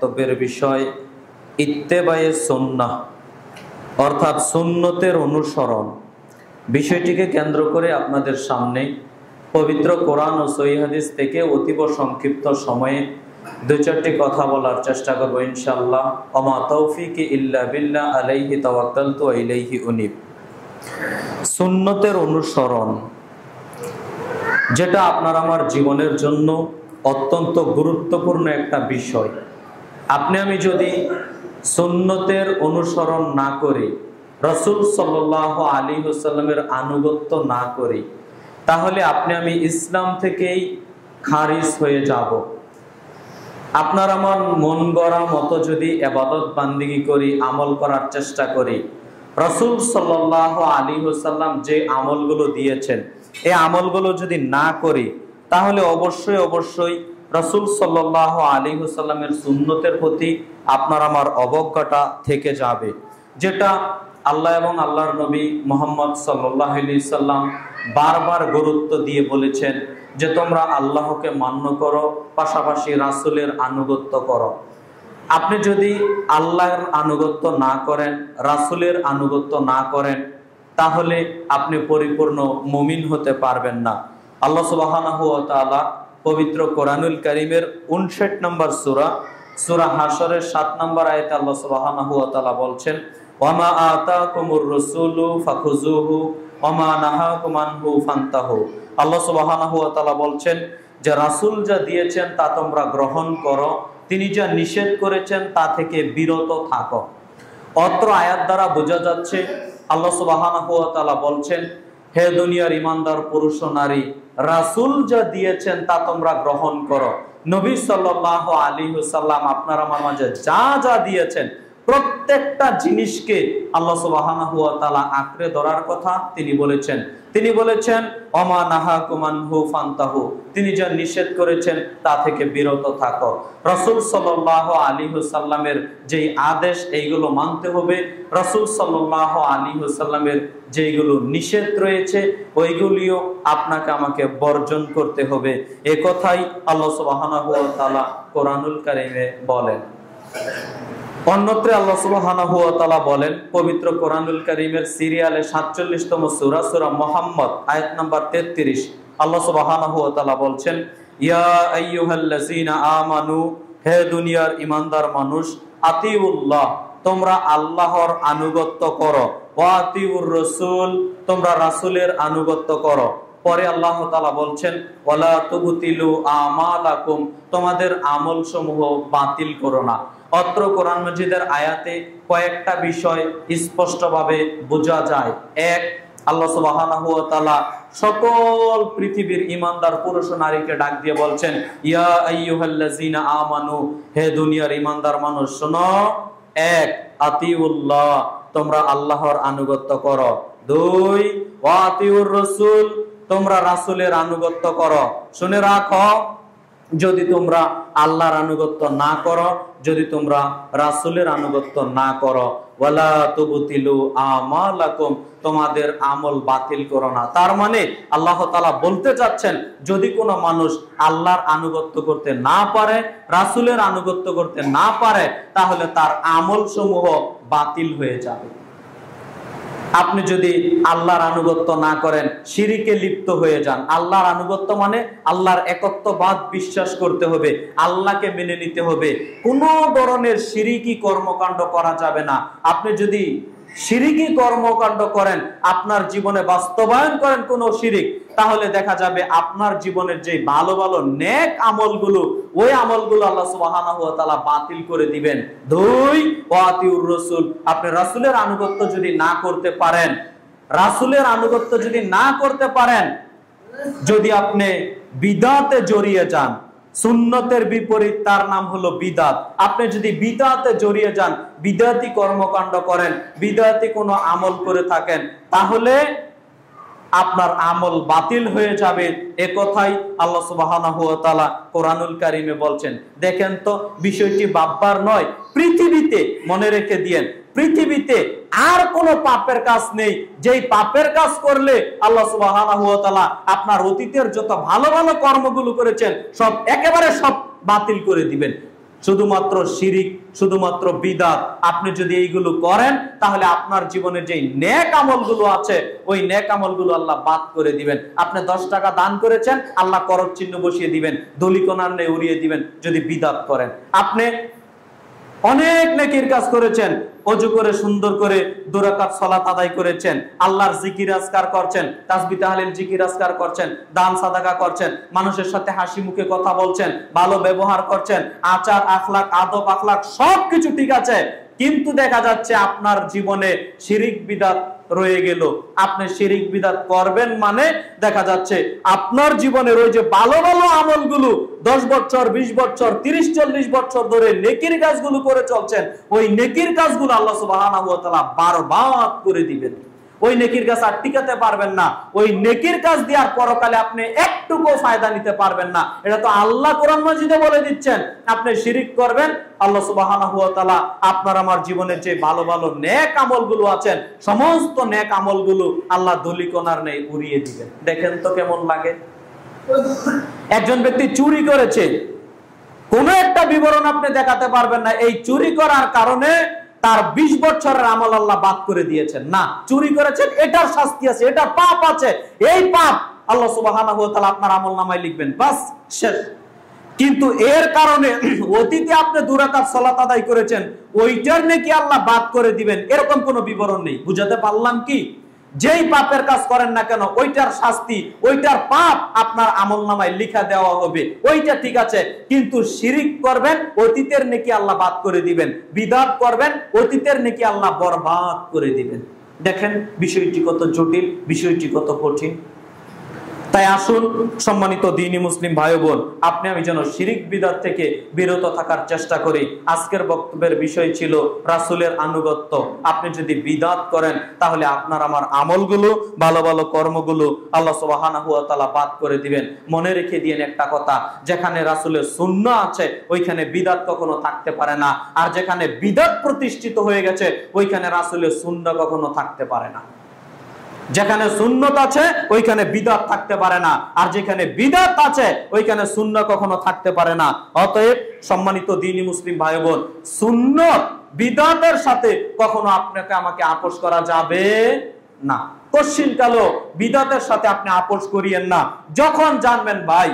বক্তব্যের বিষয় ইত্তেবায়ে সুন্নাহ, অর্থাৎ সুন্নতের অনুসরণ। বিষয়টিকে কেন্দ্র করে আপনাদের সামনে পবিত্র কোরআন ও সহিহ হাদিস থেকে অতীব সংক্ষিপ্ত সময়ে দুই চারটি কথা বলার চেষ্টা করব ইনশাআল্লাহ। ওমা তৌফিকি ইল্লা বিল্লাহ, আলাইহি তাওয়াক্কালতু ওয়া ইলাইহি উনীব। সুন্নতের অনুসরণ, যেটা আপনার আমার জীবনের জন্য অত্যন্ত গুরুত্বপূর্ণ একটা বিষয়। আপনি আমি যদি সুন্নতের অনুসরণ না করি, রাসূল সাল্লাল্লাহু আলাইহি ওয়াসাল্লামের আনুগত্য না করি, তাহলে আপনি আমি ইসলাম থেকেই খারিজ হয়ে যাব। আপনার আমার মন গড়া মতো যদি ইবাদত বান্দিগি করি, আমল করার চেষ্টা করি, রাসূল সাল্লাল্লাহু আলাইহি ওয়াসাল্লাম যে আমলগুলো দিয়েছেন এই আমলগুলো যদি না করি, তাহলে অবশ্যই রাসূল সাল্লাল্লাহু আলাইহি ওয়াসাল্লামের সুন্নতের প্রতি আপনার আমার অবজ্ঞাটা থেকে যাবে, যেটা আল্লাহ এবং আল্লাহর নবী মুহাম্মদ সাল্লাল্লাহু আলাইহি সাল্লাম বারবার গুরুত্ব দিয়ে বলেছেন যে তোমরা আল্লাহকে মান্য করো, পাশাপাশি রাসূলের আনুগত্য করো। আপনি যদি আল্লাহর আনুগত্য না করেন, রাসূলের আনুগত্য না করেন, তাহলে আপনি পরিপূর্ণ মুমিন হতে পারবেন না। আল্লাহ সুবহানাহু ওয়া তাআলা পবিত্র কোরআনুল কারীমের 59 নম্বর সূরা হাশরের 7 নম্বর আয়াতে আল্লাহ সুবহানাহু ওয়া তাআলা বলছেন, ওয়ামা আতাকুমুর রাসূলু ফাখুযুহু ওয়ামা নাহাকুম আনহু ফান্তাহু। আল্লাহ সুবহানাহু ওয়া তাআলা বলছেন যে রাসূল যা দিয়েছেন তা তোমরা গ্রহণ করো, তিনি যা নিষেধ করেছেন তা থেকে বিরত থাকো। অত্র আয়াত দ্বারা বোঝা যাচ্ছে আল্লাহ সুবহানাহু ওয়া তাআলা বলছেন, হে দুনিয়ার ইমানদার পুরুষ ও নারী, রাসূল যা দিয়েছেন তা তোমরা গ্রহণ করো। নবী সাল্লাল্লাহু আলাইহি ওয়াসাল্লাম আপনার আমার মাঝে যা যা দিয়েছেন প্রত্যেকটা জিনিসকে আল্লাহ সুবহানাহু ওয়া তাআলা আঁকড়ে ধরার কথা তিনি বলেছেন ওমা নাহাকুম আনহু ফান্তাহু, তিনি যা নিষেধ করেছেন তা থেকে বিরত থাকো। রাসূল সাল্লাল্লাহু আলাইহি ওয়াসাল্লামের যেই আদেশ এইগুলো মানতে হবে, রাসূল সাল্লাল্লাহু আলাইহি ওয়াসাল্লামের যেইগুলো নিষেধ রয়েছে ওইগুলিও আপনাকে আমাকে বর্জন করতে হবে। এই কথাই আল্লাহ সুবহানাহু ওয়া তাআলা কোরআনুল কারীমে বলেন। অন্যত্র আল্লাহ সুবহানাহু ওয়া তাআলা বলেন পবিত্র কোরআনুল কারীমের সিরিয়ালে 47তম সূরা মুহাম্মদ আয়াত নাম্বার 33, আল্লাহ সুবহানাহু ওয়া তাআলা বলছেন, ইয়া আইয়ুহাল্লাযীনা আমানু, হে দুনিয়ার ঈমানদার মানুষ, আতিউল্লাহ, তোমরা আল্লাহর আনুগত্য করো, ওয়া আতিউর রাসূল, তোমরা রাসূলের আনুগত্য করো। পরে আল্লাহ তাআলা বলছেন, ওয়ালা তুবতিলু আমালাকুম, তোমাদের আমলসমূহ বাতিল করো না। অত্র কোরআন মাজিদের আয়াতে কয়েকটা বিষয় স্পষ্টভাবে বোঝা যায়। এক, আল্লাহ সুবহানাহু ওয়া তাআলা সকল পৃথিবীর ঈমানদার পুরুষ ও নারীকে ডাক দিয়ে বলছেন, ইয়া আইয়ুহাল্লাযীনা আমানু, হে দুনিয়ার ঈমানদার মানুষ শোনো। এক, আতিউল্লাহ, তোমরা আল্লাহর আনুগত্য করো। দুই, ওয়া আতিউর রাসূল, তোমরা রাসূলের আনুগত্য করো। শুনে রাখো, যদি তোমরা আল্লাহর আনুগত্য না করো, যদি তোমরা রাসূলের আনুগত্য না করো, ওয়ালা তুবতিলু আমালাকুম, তোমাদের আমল বাতিল করো না। তার মানে আল্লাহ তাআলা বলতে চাচ্ছেন, যদি কোনো মানুষ আল্লাহর আনুগত্য করতে না পারে, রাসূলের আনুগত্য করতে না পারে, তাহলে তার আমল সমূহ বাতিল হয়ে যাবে। আপনি যদি আল্লাহর আনুগত্য না করেন, শিরিকে লিপ্ত হয়ে যান। আল্লাহর আনুগত্য মানে আল্লাহর একত্ববাদ বিশ্বাস করতে হবে, আল্লাহকে মেনে নিতে হবে, কোনো ধরনের শিরিকি কর্মকাণ্ড করা যাবে না। আপনি যদি শিরিকি কর্মকাণ্ড করেন, আপনার জীবনে বাস্তবায়ন করেন কোনো শিরিক, তাহলে দেখা যাবে আপনার জীবনের যে ভালো ভালো নেক আমলগুলো, ওই আমলগুলো আল্লাহ সুবহানাহু ওয়া তাআলা বাতিল করে দিবেন। দুই, ওয়া আতিউর রাসূল, আপনি রাসূলের আনুগত্য যদি না করতে পারেন, রাসূলের আনুগত্য যদি না করতে পারেন, যদি আপনি বিদআতে জড়িয়ে যান, সুন্নতের বিপরীত তার নাম হলো বিদআত। আপনি যদি বিদআতে জড়িয়ে যান, বিদআতি কর্মকাণ্ড করেন, বিদআতি কোনো আমল করে থাকেন, তাহলে আপনার আমল বাতিল হয়ে যাবে। এ কথাই আল্লাহ সুবহানাহু ওয়া তাআলা কোরআনুল কারীমে বলছেন। দেখেন তো, বিষয়টি ভাববার নয়, পৃথিবীতে মনে রেখে দিয়েন, পৃথিবীতে আর কোনো পাপের কাজ নেই যেই পাপের কাজ করলে আল্লাহ সুবহানাহু ওয়া তাআলা আপনার অতীতের যত ভালো ভালো কর্মগুলো করেছেন সব একেবারে সব বাতিল করে দিবেন। শুধুমাত্র শিরিক, শুধুমাত্র বিদআত। আপনি যদি এইগুলো করেন তাহলে আপনার জীবনে যে নেক আমলগুলো আছে ওই নেক আমলগুলো আল্লাহ বাদ করে দিবেন। আপনি 10 টাকা দান করেছেন, আল্লাহ করজ চিহ্ন বসিয়ে দিবেন, দলিকনার নে উড়িয়ে দিবেন যদি বিদআত করেন। আপনি অনেক নেকির কাজ করেছেন, ওযু করে সুন্দর করে 2 রাকাত সালাত আদায় করেছেন, আল্লাহর জিকির আজকার করছেন, তাসবিহ তাহলিল জিকির আজকার করছেন, দান সাদাকা করছেন, মানুষের সাথে হাসি মুখে কথা বলছেন, ভালো ব্যবহার করছেন, আচার আখলাক আদব আখলাক সবকিছু ঠিক আছে, কিন্তু দেখা যাচ্ছে আপনার জীবনে শিরিক বিদআত রয়ে গেল। আপনি শিরিক বিদআত করবেন মানে দেখা যাচ্ছে আপনার জীবনের ওই যে ভালো ভালো আমলগুলো 10 বছর 20 বছর 30-40 বছর ধরে নেকির কাজগুলো করে চলছেন, ওই নেকির কাজগুলো আল্লাহ সুবহানাহু ওয়া তাআলা বরবাদ করে দিবেন। ওই নেকির কাজ আর টিকাতে পারবেন না, ওই নেকির কাজ দিয়ে আর পরকালে আপনি একটুকু ফায়দা নিতে পারবেন না। এটা তো আল্লাহ কোরআন মাজিদে বলে দিচ্ছেন। আপনি শিরিক করবেন, আল্লাহ সুবহানাহু ওয়া তাআলা আপনার আমার জীবনের যে ভালো ভালো নেক আমলগুলো আছেন সমস্ত নেক আমলগুলো আল্লাহ দলিকনার নেই উড়িয়ে দিবেন। দেখেন তো কেমন লাগে। একজন ব্যক্তি চুরি করেছে, কোন একটা বিবরণ আপনি দেখাতে পারবেন না এই চুরি করার কারণে তার 20 বছরের আমল আল্লাহ বাদ করে দিয়েছেন। না, চুরি করেছেন, এটার শাস্তি আছে, এটা পাপ আছে, এই পাপ আল্লাহ সুবহানাহু ওয়া তাআলা আপনার আমলনামায় লিখবেন, বাস শেষ। কিন্তু এর কারণে অতীতে আপনি 2 রাকাত সালাত আদায় করেছেন, ওইটার নাকি আল্লাহ বাদ করে দিবেন, এরকম কোনো বিবরণ নেই। বুঝাতে পারলাম কি? যেই পাপের কাজ করেন না কেন ওইটার শাস্তি, ওইটার পাপ আপনার আমলনামায় লিখা দেওয়া হবে, ওইটা ঠিক আছে। কিন্তু শিরিক করবেন, অতীতের নেকি আল্লাহ বাদ করে দিবেন, বিদআত করবেন, অতীতের নেকি আল্লাহ বরবাদ করে দিবেন। দেখেন বিষয়টি কত জটিল, বিষয়টি কত কঠিন। তাই আসুন সম্মানিত দ্বীনি মুসলিম ভাই বোন, আপনি আমি যেন শিরিক বিদআত থেকে বিরত থাকার চেষ্টা করি। আজকের বক্তব্যের বিষয় ছিল রাসূলের আনুগত্য। আপনি যদি বিদআত করেন তাহলে আপনার আমার আমলগুলো, ভালো ভালো কর্মগুলো আল্লাহ সুবহানাহু ওয়া তাআলা বাদ করে দিবেন। মনে রেখে দিয়েন একটা কথা, যেখানে রাসূলের সুন্নাহ আছে ওইখানে বিদআত কখনো থাকতে পারে না, আর যেখানে বিদআত প্রতিষ্ঠিত হয়ে গেছে ওইখানে রাসূলের সুন্নাহ কখনো থাকতে পারে না। যেখানে সুন্নত আছে ওইখানে বিদআত থাকতে পারে না, আর যেখানে বিদআত আছে ওইখানে সুন্নাহ কখনো থাকতে পারে না। অতএব সম্মানিত দ্বীনি মুসলিম ভাই বোন, সুন্নত বিদআতের সাথে কখনো আপনাকে আমাকে আপোষ করা যাবে না। কশিনকালও বিদআতের সাথে আপনি আপোষ করিয়েন না। যখন জানবেন ভাই,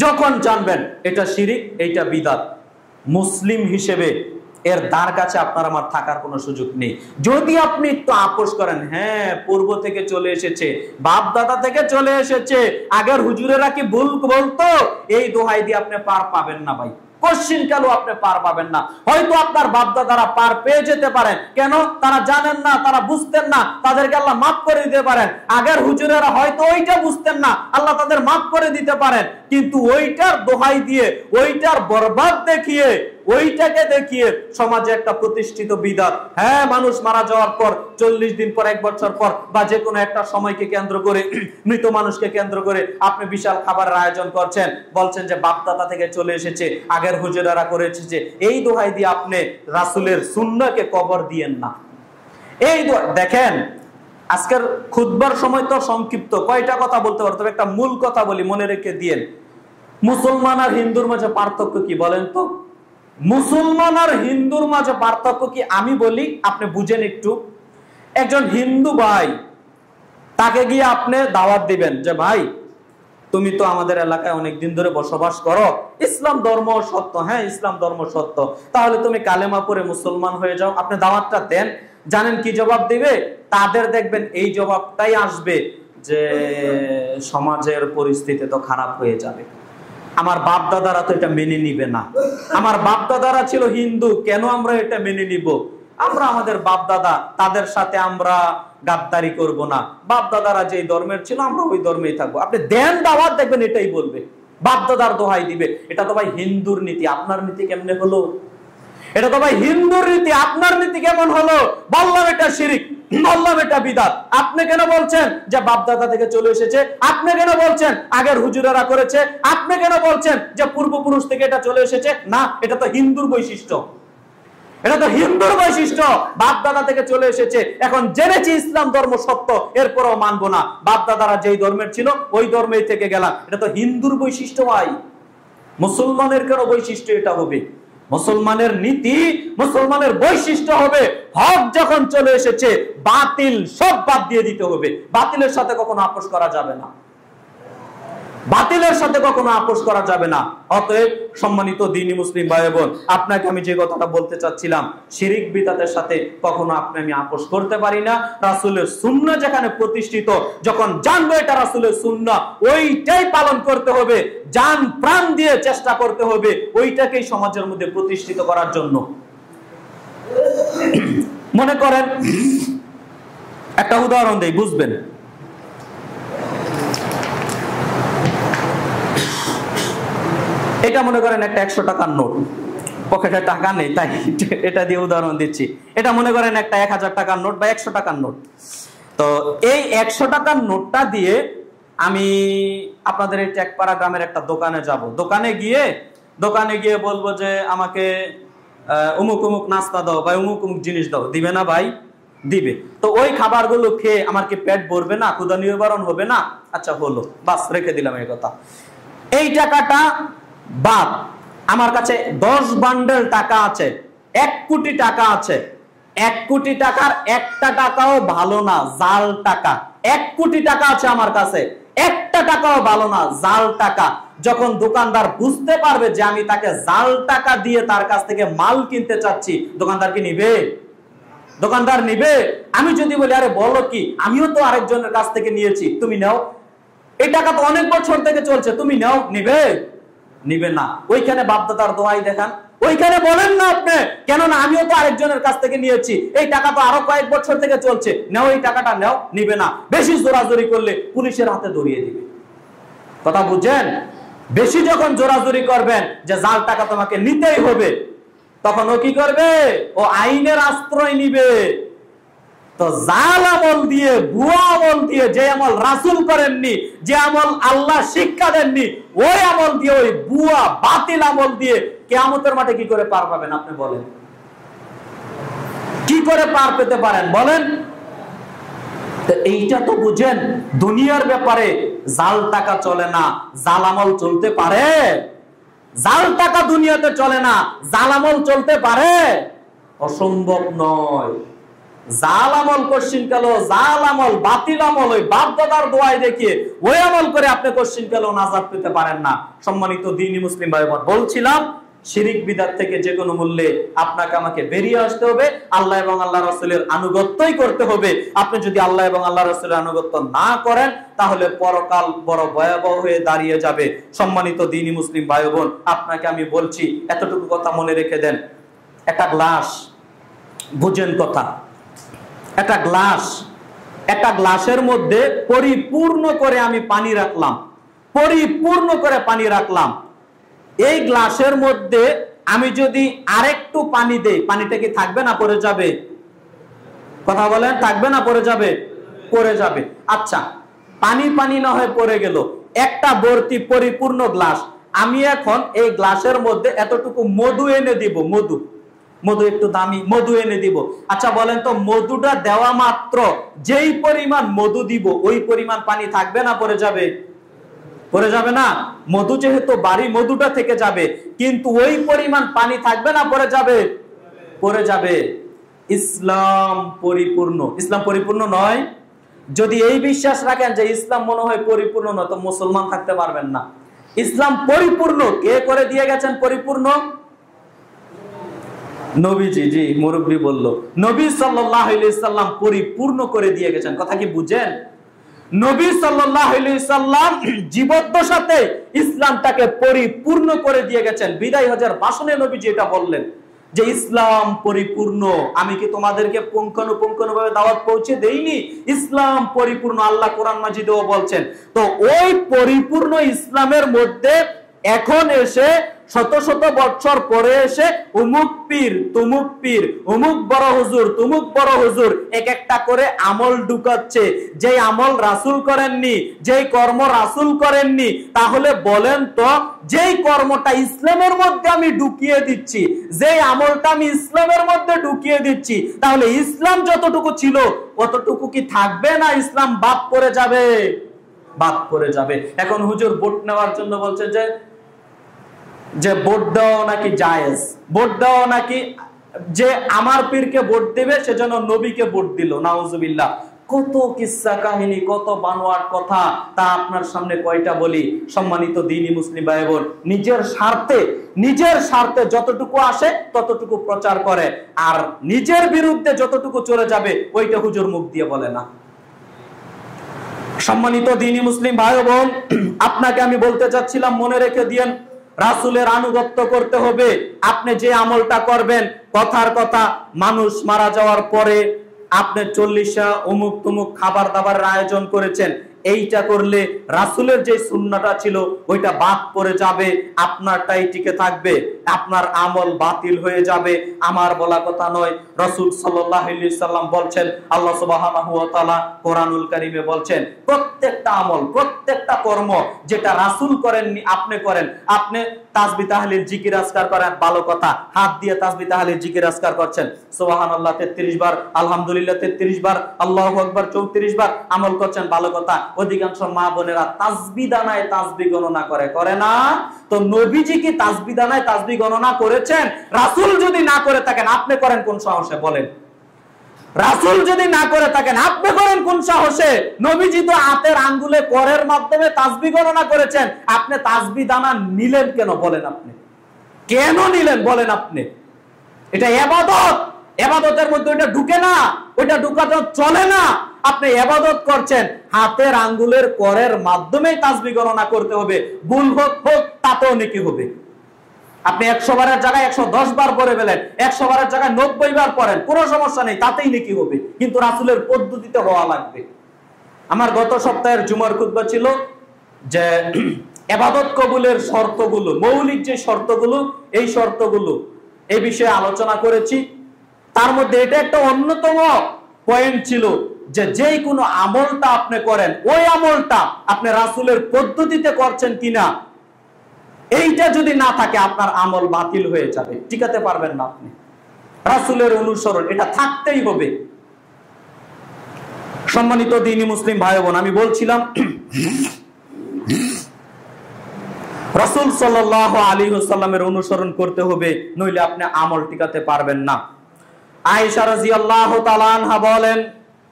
যখন জানবেন এটা শিরিক, এইটা বিদআত, মুসলিম হিসেবে এর দ্বার কাছে আপনার আমার থাকার কোনো সুযোগ নেই। যদি আপনি একটু আপোষ করেন, হ্যাঁ পূর্ব থেকে চলে এসেছে, বাপ দাদা থেকে চলে এসেছে, আগের হুজুরেরা কি ভুল বলতো, এই দোহাই দিয়ে আপনি পার পাবেন না ভাই, কোশ্চিনকালও আপনি পার পাবেন না। হয়তো আপনার বাপ দাদারা পার পেয়ে যেতে পারেন, কেন? তারা জানেন না, তারা বুঝতেন না, তাদেরকে আল্লাহ মাফ করে দিতে পারেন। আগের হুজুরেরা হয়তো ওইটা বুঝতেন না, আল্লাহ তাদের মাফ করে দিতে পারেন। কিন্তু ওইটার দোহাই দিয়ে, ওইটার বরবাদ দেখিয়ে, ওইটাকে দেখিয়ে সমাজে একটা প্রতিষ্ঠিত বিদআত, হ্যাঁ মানুষ মারা যাওয়ার পর 40 দিন পর, 1 বছর পর বা যে কোনো একটা সময়কে কেন্দ্র করে, মৃত মানুষকে কেন্দ্র করে আপনি বিশাল খাবারের আয়োজন করছেন, বলছেন যে বাপদাদা থেকে চলে এসেছে, আগের হুজুরেরা করে এসেছে। এই দোহাই দিয়ে আপনি রাসূলের সুন্নাহকে কবর দিয়েন না। এই দেখেন আজকের খুতবার সময় তো সংক্ষিপ্ত, কয়টা কথা বলতে পারো, তবে একটা মূল কথা বলি, মনে রেখে দিয়েন। মুসলমান আর হিন্দুর মাঝে পার্থক্য কি বলেন তো? মুসলমান আর হিন্দুর মাঝে পার্থক্য কি আমি বলি, আপনি বুঝেন একটু। একজন হিন্দু ভাই, তাকে গিয়ে আপনি দাওয়াত দিবেন যে ভাই তুমি তো আমাদের এলাকায় অনেকদিন ধরে বসবাস করো, ইসলাম ধর্ম সত্য, হ্যাঁ ইসলাম ধর্ম সত্য, তাহলে তুমি কালেমা পড়ে মুসলমান হয়ে যাও। আপনি দাওয়াতটা দেন, জানেন কি জবাব দিবে? তাদের দেখবেন এই জবাবটাই আসবে যে সমাজের পরিস্থিতি তো খারাপ হয়ে যাবে, আমার বাপ দাদারা তো এটা মেনে নিবে না, আমার বাপ দাদারা ছিল হিন্দু, কেন আমরা এটা মেনে নিব? আমরা আমাদের বাপ দাদা, তাদের সাথে আমরা গাদ্দারি করব না, বাপ দাদারা যেই ধর্মের ছিল আমরা ওই ধর্মেই থাকবো। আপনি দেন দাওয়াত, দেখবেন এটাই বলবে, বাপ দাদার দোহাই দিবে। এটা তো ভাই হিন্দুর নীতি, আপনার নীতি কেমনে হলো? এটা তো ভাই হিন্দুর নীতি, আপনার নীতি কেমন হলো? বললাম এটা শিরিক, বললাম এটা বিদআত। আপনি কেন বলছেন যে বাপ দাদা থেকে চলে এসেছে? আপনি কেন বলছেন আগের হুজুরেরা করেছে? আপনি কেন বলছেন যে পূর্বপুরুষ থেকে এটা চলে এসেছে? না, এটা তো হিন্দুর বৈশিষ্ট্য, এটা তো হিন্দুর বৈশিষ্ট্য, বাপ দাদা থেকে চলে এসেছে। এখন জেনেছি ইসলাম ধর্ম সত্য, এরপরও মানবো না, বাপ দাদারা যেই ধর্মের ছিল ওই ধর্মেই থেকে গেলাম। এটা তো হিন্দুর বৈশিষ্ট্য ভাই, মুসলমানের কেন বৈশিষ্ট্য এটা হবে? মুসলমানের নীতি, মুসলমানের বৈশিষ্ট্য হবে হক যখন চলে এসেছে বাতিল সব বাদ দিয়ে দিতে হবে। বাতিলের সাথে কখনো আপোষ করা যাবে না, বাতিলের সাথে কখনো আপোষ করা যাবে না। অতএব সম্মানিত দ্বীনি মুসলিম ভাই বোন, আপনাকে আমি যে কথাটা বলতে চাচ্ছিলাম, শিরিক বিদআতের সাথে কখনো আমি আপোষ করতে পারি না। রাসূলের সুন্নাহ যেখানে প্রতিষ্ঠিত, যখন জানবো এটা রাসূলের সুন্নাহ, ওইটাই পালন করতে হবে, জান প্রাণ দিয়ে চেষ্টা করতে হবে ওইটাকেই সমাজের মধ্যে প্রতিষ্ঠিত করার জন্য। মনে করেন একটা উদাহরণ দেই, বুঝবেন। এটা মনে করেন একটা 100 টাকার নোট, পকেটে টাকা নেই তাই এটা দিয়ে উদাহরণ দিচ্ছি। এটা মনে করেন একটা 1000 টাকার নোট বা 100 টাকার নোট। তো এই 100 টাকার নোটটা দিয়ে আমি আপনাদের এই টেকপাড়া গ্রামের একটা দোকানে যাব। দোকানে গিয়ে বলবো যে আমাকে অমুক অমুক নাস্তা দাও বা অমুক অমুক জিনিস দাও, দিবে না ভাই? দিবে। তো ওই খাবারগুলো খেয়ে আমার কি পেট ভরবে না? ক্ষুধা নিবারণ হবে না? আচ্ছা হলো, বাস রেখে দিলাম এই কথা। এই টাকাটা বাদ, আমার কাছে 10 বান্ডেল টাকা আছে, 1 কোটি টাকা আছে। 1 কোটি টাকার একটা টাকাও ভালো না, জাল টাকা। 1 কোটি টাকা আছে আমার কাছে, একটা টাকাও ভালো না, জাল টাকা। যখন দোকানদার বুঝতে পারবে যে আমি তাকে জাল টাকা দিয়ে তার কাছ থেকে মাল কিনতে চাচ্ছি, দোকানদার কি নিবে? দোকানদার নিবে? আমি যদি বলি আরে বলো কি, আমিও তো আরেকজনের কাছ থেকে নিয়েছি, তুমি নাও, এই টাকা তো অনেক বছর থেকে চলছে, তুমি নাও, নিবে? নিবে না। ওইখানে বাপদাদার দোহাই দেখান, ওইখানে বলেন না আপনি, কেননা আমিও তো আরেকজনের কাছ থেকে নিয়েছি, এই টাকা তো আরো কয়েক বছর থেকে চলছে, নাও এই টাকাটা নাও, নিবে না। বেশি জোরাজোরি করলে পুলিশের হাতে ধরিয়ে দিবে। কথা বুঝছেন? বেশি যখন জোরাজোরি করবেন যে জাল টাকা তোমাকে নিতেই হবে, তখন ও কি করবে? ও আইনের আশ্রয় নিবে। তো জাল আমল দিয়ে, ভুয়া আমল দিয়ে, যে আমল রাসূল করেননি, যে আমল আল্লাহ শিক্ষা দেননি, ওই আমল দিয়ে, ওই ভুয়া বাতিল আমল দিয়ে কিয়ামতের মাঠে কি করে পার পাবেন আপনি বলেন? কি করে পার পেতে পারেন বলেন? তো এইটা তো বুঝেন, দুনিয়ার ব্যাপারে জাল টাকা চলে না, জাল আমল চলতে পারে? জাল টাকা দুনিয়াতে চলে না, জাল আমল চলতে পারে? অসম্ভব নয়। জাল আমল কশিন কাল, জাল আমল, বাতিল আমল, ওই বাপ দাদার দোয়াই দেখিয়ে ওই আমল করে আপনি কশিন কাল নাজাত পেতে পারেন না। সম্মানিত দ্বীনি মুসলিম ভাই বোন, বলছিলাম শিরিক বিদআত থেকে যে কোনো মূল্যে আপনাকে আমাকে বেরিয়ে আসতে হবে, আল্লাহ এবং আল্লাহ রাসূলের আনুগত্যই করতে হবে। আপনি যদি আল্লাহ এবং আল্লাহ রাসূলের আনুগত্য না করেন, তাহলে পরকাল বড় ভয়াবহ হয়ে দাঁড়িয়ে যাবে। সম্মানিত দ্বীনি মুসলিম ভাই বোন, আপনাকে আমি বলছি, এতটুকু কথা মনে রেখে দেন। একটা গ্লাস, বুঝেন কথা, একটা গ্লাসের মধ্যে পরিপূর্ণ করে আমি পানি রাখলাম, পরিপূর্ণ করে পানি রাখলাম। এই গ্লাসের মধ্যে আমি যদি আরেকটু পানি দেই, পানিটা কি থাকবে না পড়ে যাবে? কথা বলেন, থাকবে না পড়ে যাবে? পড়ে যাবে। আচ্ছা, পানি না হয়ে পড়ে গেল, একটা ভর্তি পরিপূর্ণ গ্লাস। আমি এখন এই গ্লাসের মধ্যে এতটুকু মধু এনে দিব, মধু একটু দামি মধু এনে দিব। আচ্ছা বলেন তো, মধুটা দেওয়া মাত্র যেই পরিমাণ মধু দিব, ওই পরিমাণ পানি থাকবে না পড়ে যাবে? পড়ে যাবে না? মধু যেহেতু বাড়ি, মধুটা থেকে যাবে, কিন্তু ওই পরিমাণ পানি থাকবে না পড়ে যাবে? পড়ে যাবে। ইসলাম পরিপূর্ণ। ইসলাম পরিপূর্ণ নয়? যদি এই বিশ্বাস রাখেন যে ইসলাম মনে হয় পরিপূর্ণ নয়, তো মুসলমান থাকতে পারবেন না। ইসলাম পরিপূর্ণ কে করে দিয়ে গেছেন পরিপূর্ণ? নবীজি। জি, মুরব্বী বলল, নবী সাল্লাল্লাহু আলাইহি সাল্লাম পরিপূর্ণ করে দিয়ে গেছেন। কথা কি বুঝেন? নবী সাল্লাল্লাহু আলাইহি সাল্লাম জীবদ্দশাতে ইসলামটাকে পরিপূর্ণ করে দিয়ে গেছেন। বিদায় হজের ভাষণে নবীজি এটা বললেন যে ইসলাম পরিপূর্ণ। আমি কি তোমাদেরকে পুঙ্খানুপুঙ্খভাবে দাওয়াত পৌঁছে দেইনি? ইসলাম পরিপূর্ণ, আল্লাহ কোরআন মাজিদেও বলছেন। তো ওই পরিপূর্ণ ইসলামের মধ্যে এখন এসে শত শত বছর পরে এসে অমুক পীর, তুমুক পীর, অমুক বড় হুজুর, তুমুক বড় হুজুর এক একটা করে আমল ঢুকাচ্ছে, যে আমল রাসূল করেননি, যেই কর্ম রাসূল করেননি। তাহলে বলেন তো, যেই কর্মটা ইসলামের মধ্যে আমি ঢুকিয়ে দিচ্ছি, যেই আমলটা আমি ইসলামের মধ্যে ঢুকিয়ে দিচ্ছি, তাহলে ইসলাম যতটুকু ছিল অতটুকু কি থাকবে না? ইসলাম বাদ পড়ে যাবে, বাদ পড়ে যাবে। এখন হুজুর ভোট নেওয়ার জন্য বলছে যে যে ভোট দেওয়া নাকি জায়েজ, ভোট দেওয়া নাকি যে আমার পীরকে ভোট দেবে সেজন্য নবীকে ভোট দিল, নাউজুবিল্লাহ। কত কিসসা কাহিনী, কত বানোয়াট কথা, তা আপনার সামনে কয়টা বলি। সম্মানিত দ্বীনি মুসলিম ভাই বোন, নিজের স্বার্থে যতটুকু আসে ততটুকু প্রচার করে, আর নিজের বিরুদ্ধে যতটুকু চলে যাবে ওইটা হুজুর মুখ দিয়ে বলে না। সম্মানিত দ্বীনি মুসলিম ভাই বোন, আপনাকে আমি বলতে চাচ্ছিলাম, মনে রেখে দিয়েন, রাসূলের আনুগত্য করতে হবে। আপনি যে আমলটা করবেন, কথার কথা, মানুষ মারা যাওয়ার পরে আপনি 40টা অমুক তুমুক খাবার দাবারের আয়োজন করেছেন, এইটা করলে রাসূলের যে সুন্নাহটা ছিল ওইটা বাদ পড়ে যাবে, আপনারটাই টিকে থাকবে, আপনার আমল বাতিল হয়ে যাবে। আমার বলা কথা নয়, রাসূল সাল্লাল্লাহু আলাইহি সাল্লাম বলছেন, আল্লাহ সুবহানাহু ওয়া তাআলা কোরআনুল কারীমে বলছেন, প্রত্যেকটা আমল, প্রত্যেকটা কর্ম যেটা রাসূল করেননি আপনি করেন। আপনি তাসবিহ তাহলিল জিকির আজকার করেন, ভালো কথা, হাত দিয়ে তাসবিহ তাহলিল জিকির আজকার করছেন, সুবহানাল্লাহ 33 বার, আলহামদুলিল্লাহ 33 বার, আল্লাহু আকবার 34 বার আমল করছেন, ভালো কথা। অধিকাংশ মা বোনেরা তাসবিহ দানায় তাসবিহ গণনা করে না। তো নবীজি কি তাসবিহ দানায় তাসবিহ গণনা করেছেন? রাসূল যদি না করে থাকেন আপনি করেন কোন সাহসে বলেন? রাসূল যদি না করে থাকেন আপনি করেন কোন সাহসে? নবীজি তো হাতের আঙ্গুলে করের মাধ্যমে তাসবিহ গণনা করেছেন, আপনি তাসবিহ দানা নিলেন কেন বলেন? আপনি কেন নিলেন বলেন? আপনি এটা ইবাদত, ইবাদতের মধ্যে ওটা ঢুকে না, ওটা ঢুকাতে চলে না। আপনি ইবাদত করছেন, হাতের আঙ্গুলের করের মাধ্যমে তাসবিহ গণনা করতে হবে, ভুল হোক তাতেও নেকি হবে। আপনি 100 বারের জায়গায় 110 বার পড়ে ফেলেন, 100 বারের জায়গায় 90 বার পড়েন, কোনো সমস্যা নেই, তাতেই নেকি হবে, কিন্তু রাসূলের পদ্ধতিতে হওয়া লাগবে। আমার গত সপ্তাহের জুমার খুতবা ছিল যে ইবাদত কবুলের শর্তগুলো, মৌলিক যে শর্তগুলো, এই শর্তগুলো এই বিষয়ে আলোচনা করেছি। তার মধ্যে এটা একটা অন্যতম পয়েন্ট ছিল যে যেই কোনো আমলটা আপনি করেন, ওই আমলটা আপনি রাসূলের পদ্ধতিতে করছেন কিনা, এইটা যদি না থাকে আপনার আমল বাতিল হয়ে যাবে, টিকাতে পারবেন না আপনি। রাসূলের অনুসরণ এটা থাকতেই হবে। সম্মানিত দ্বীনি মুসলিম ভাই বোন, আমি বলছিলাম রাসূল সাল্লাল্লাহু আলাইহি ওয়াসাল্লামের অনুসরণ করতে হবে, নইলে আপনি আমল টিকাতে পারবেন না। আয়েশা রাদিয়াল্লাহু তাআলা আনহা বলেন,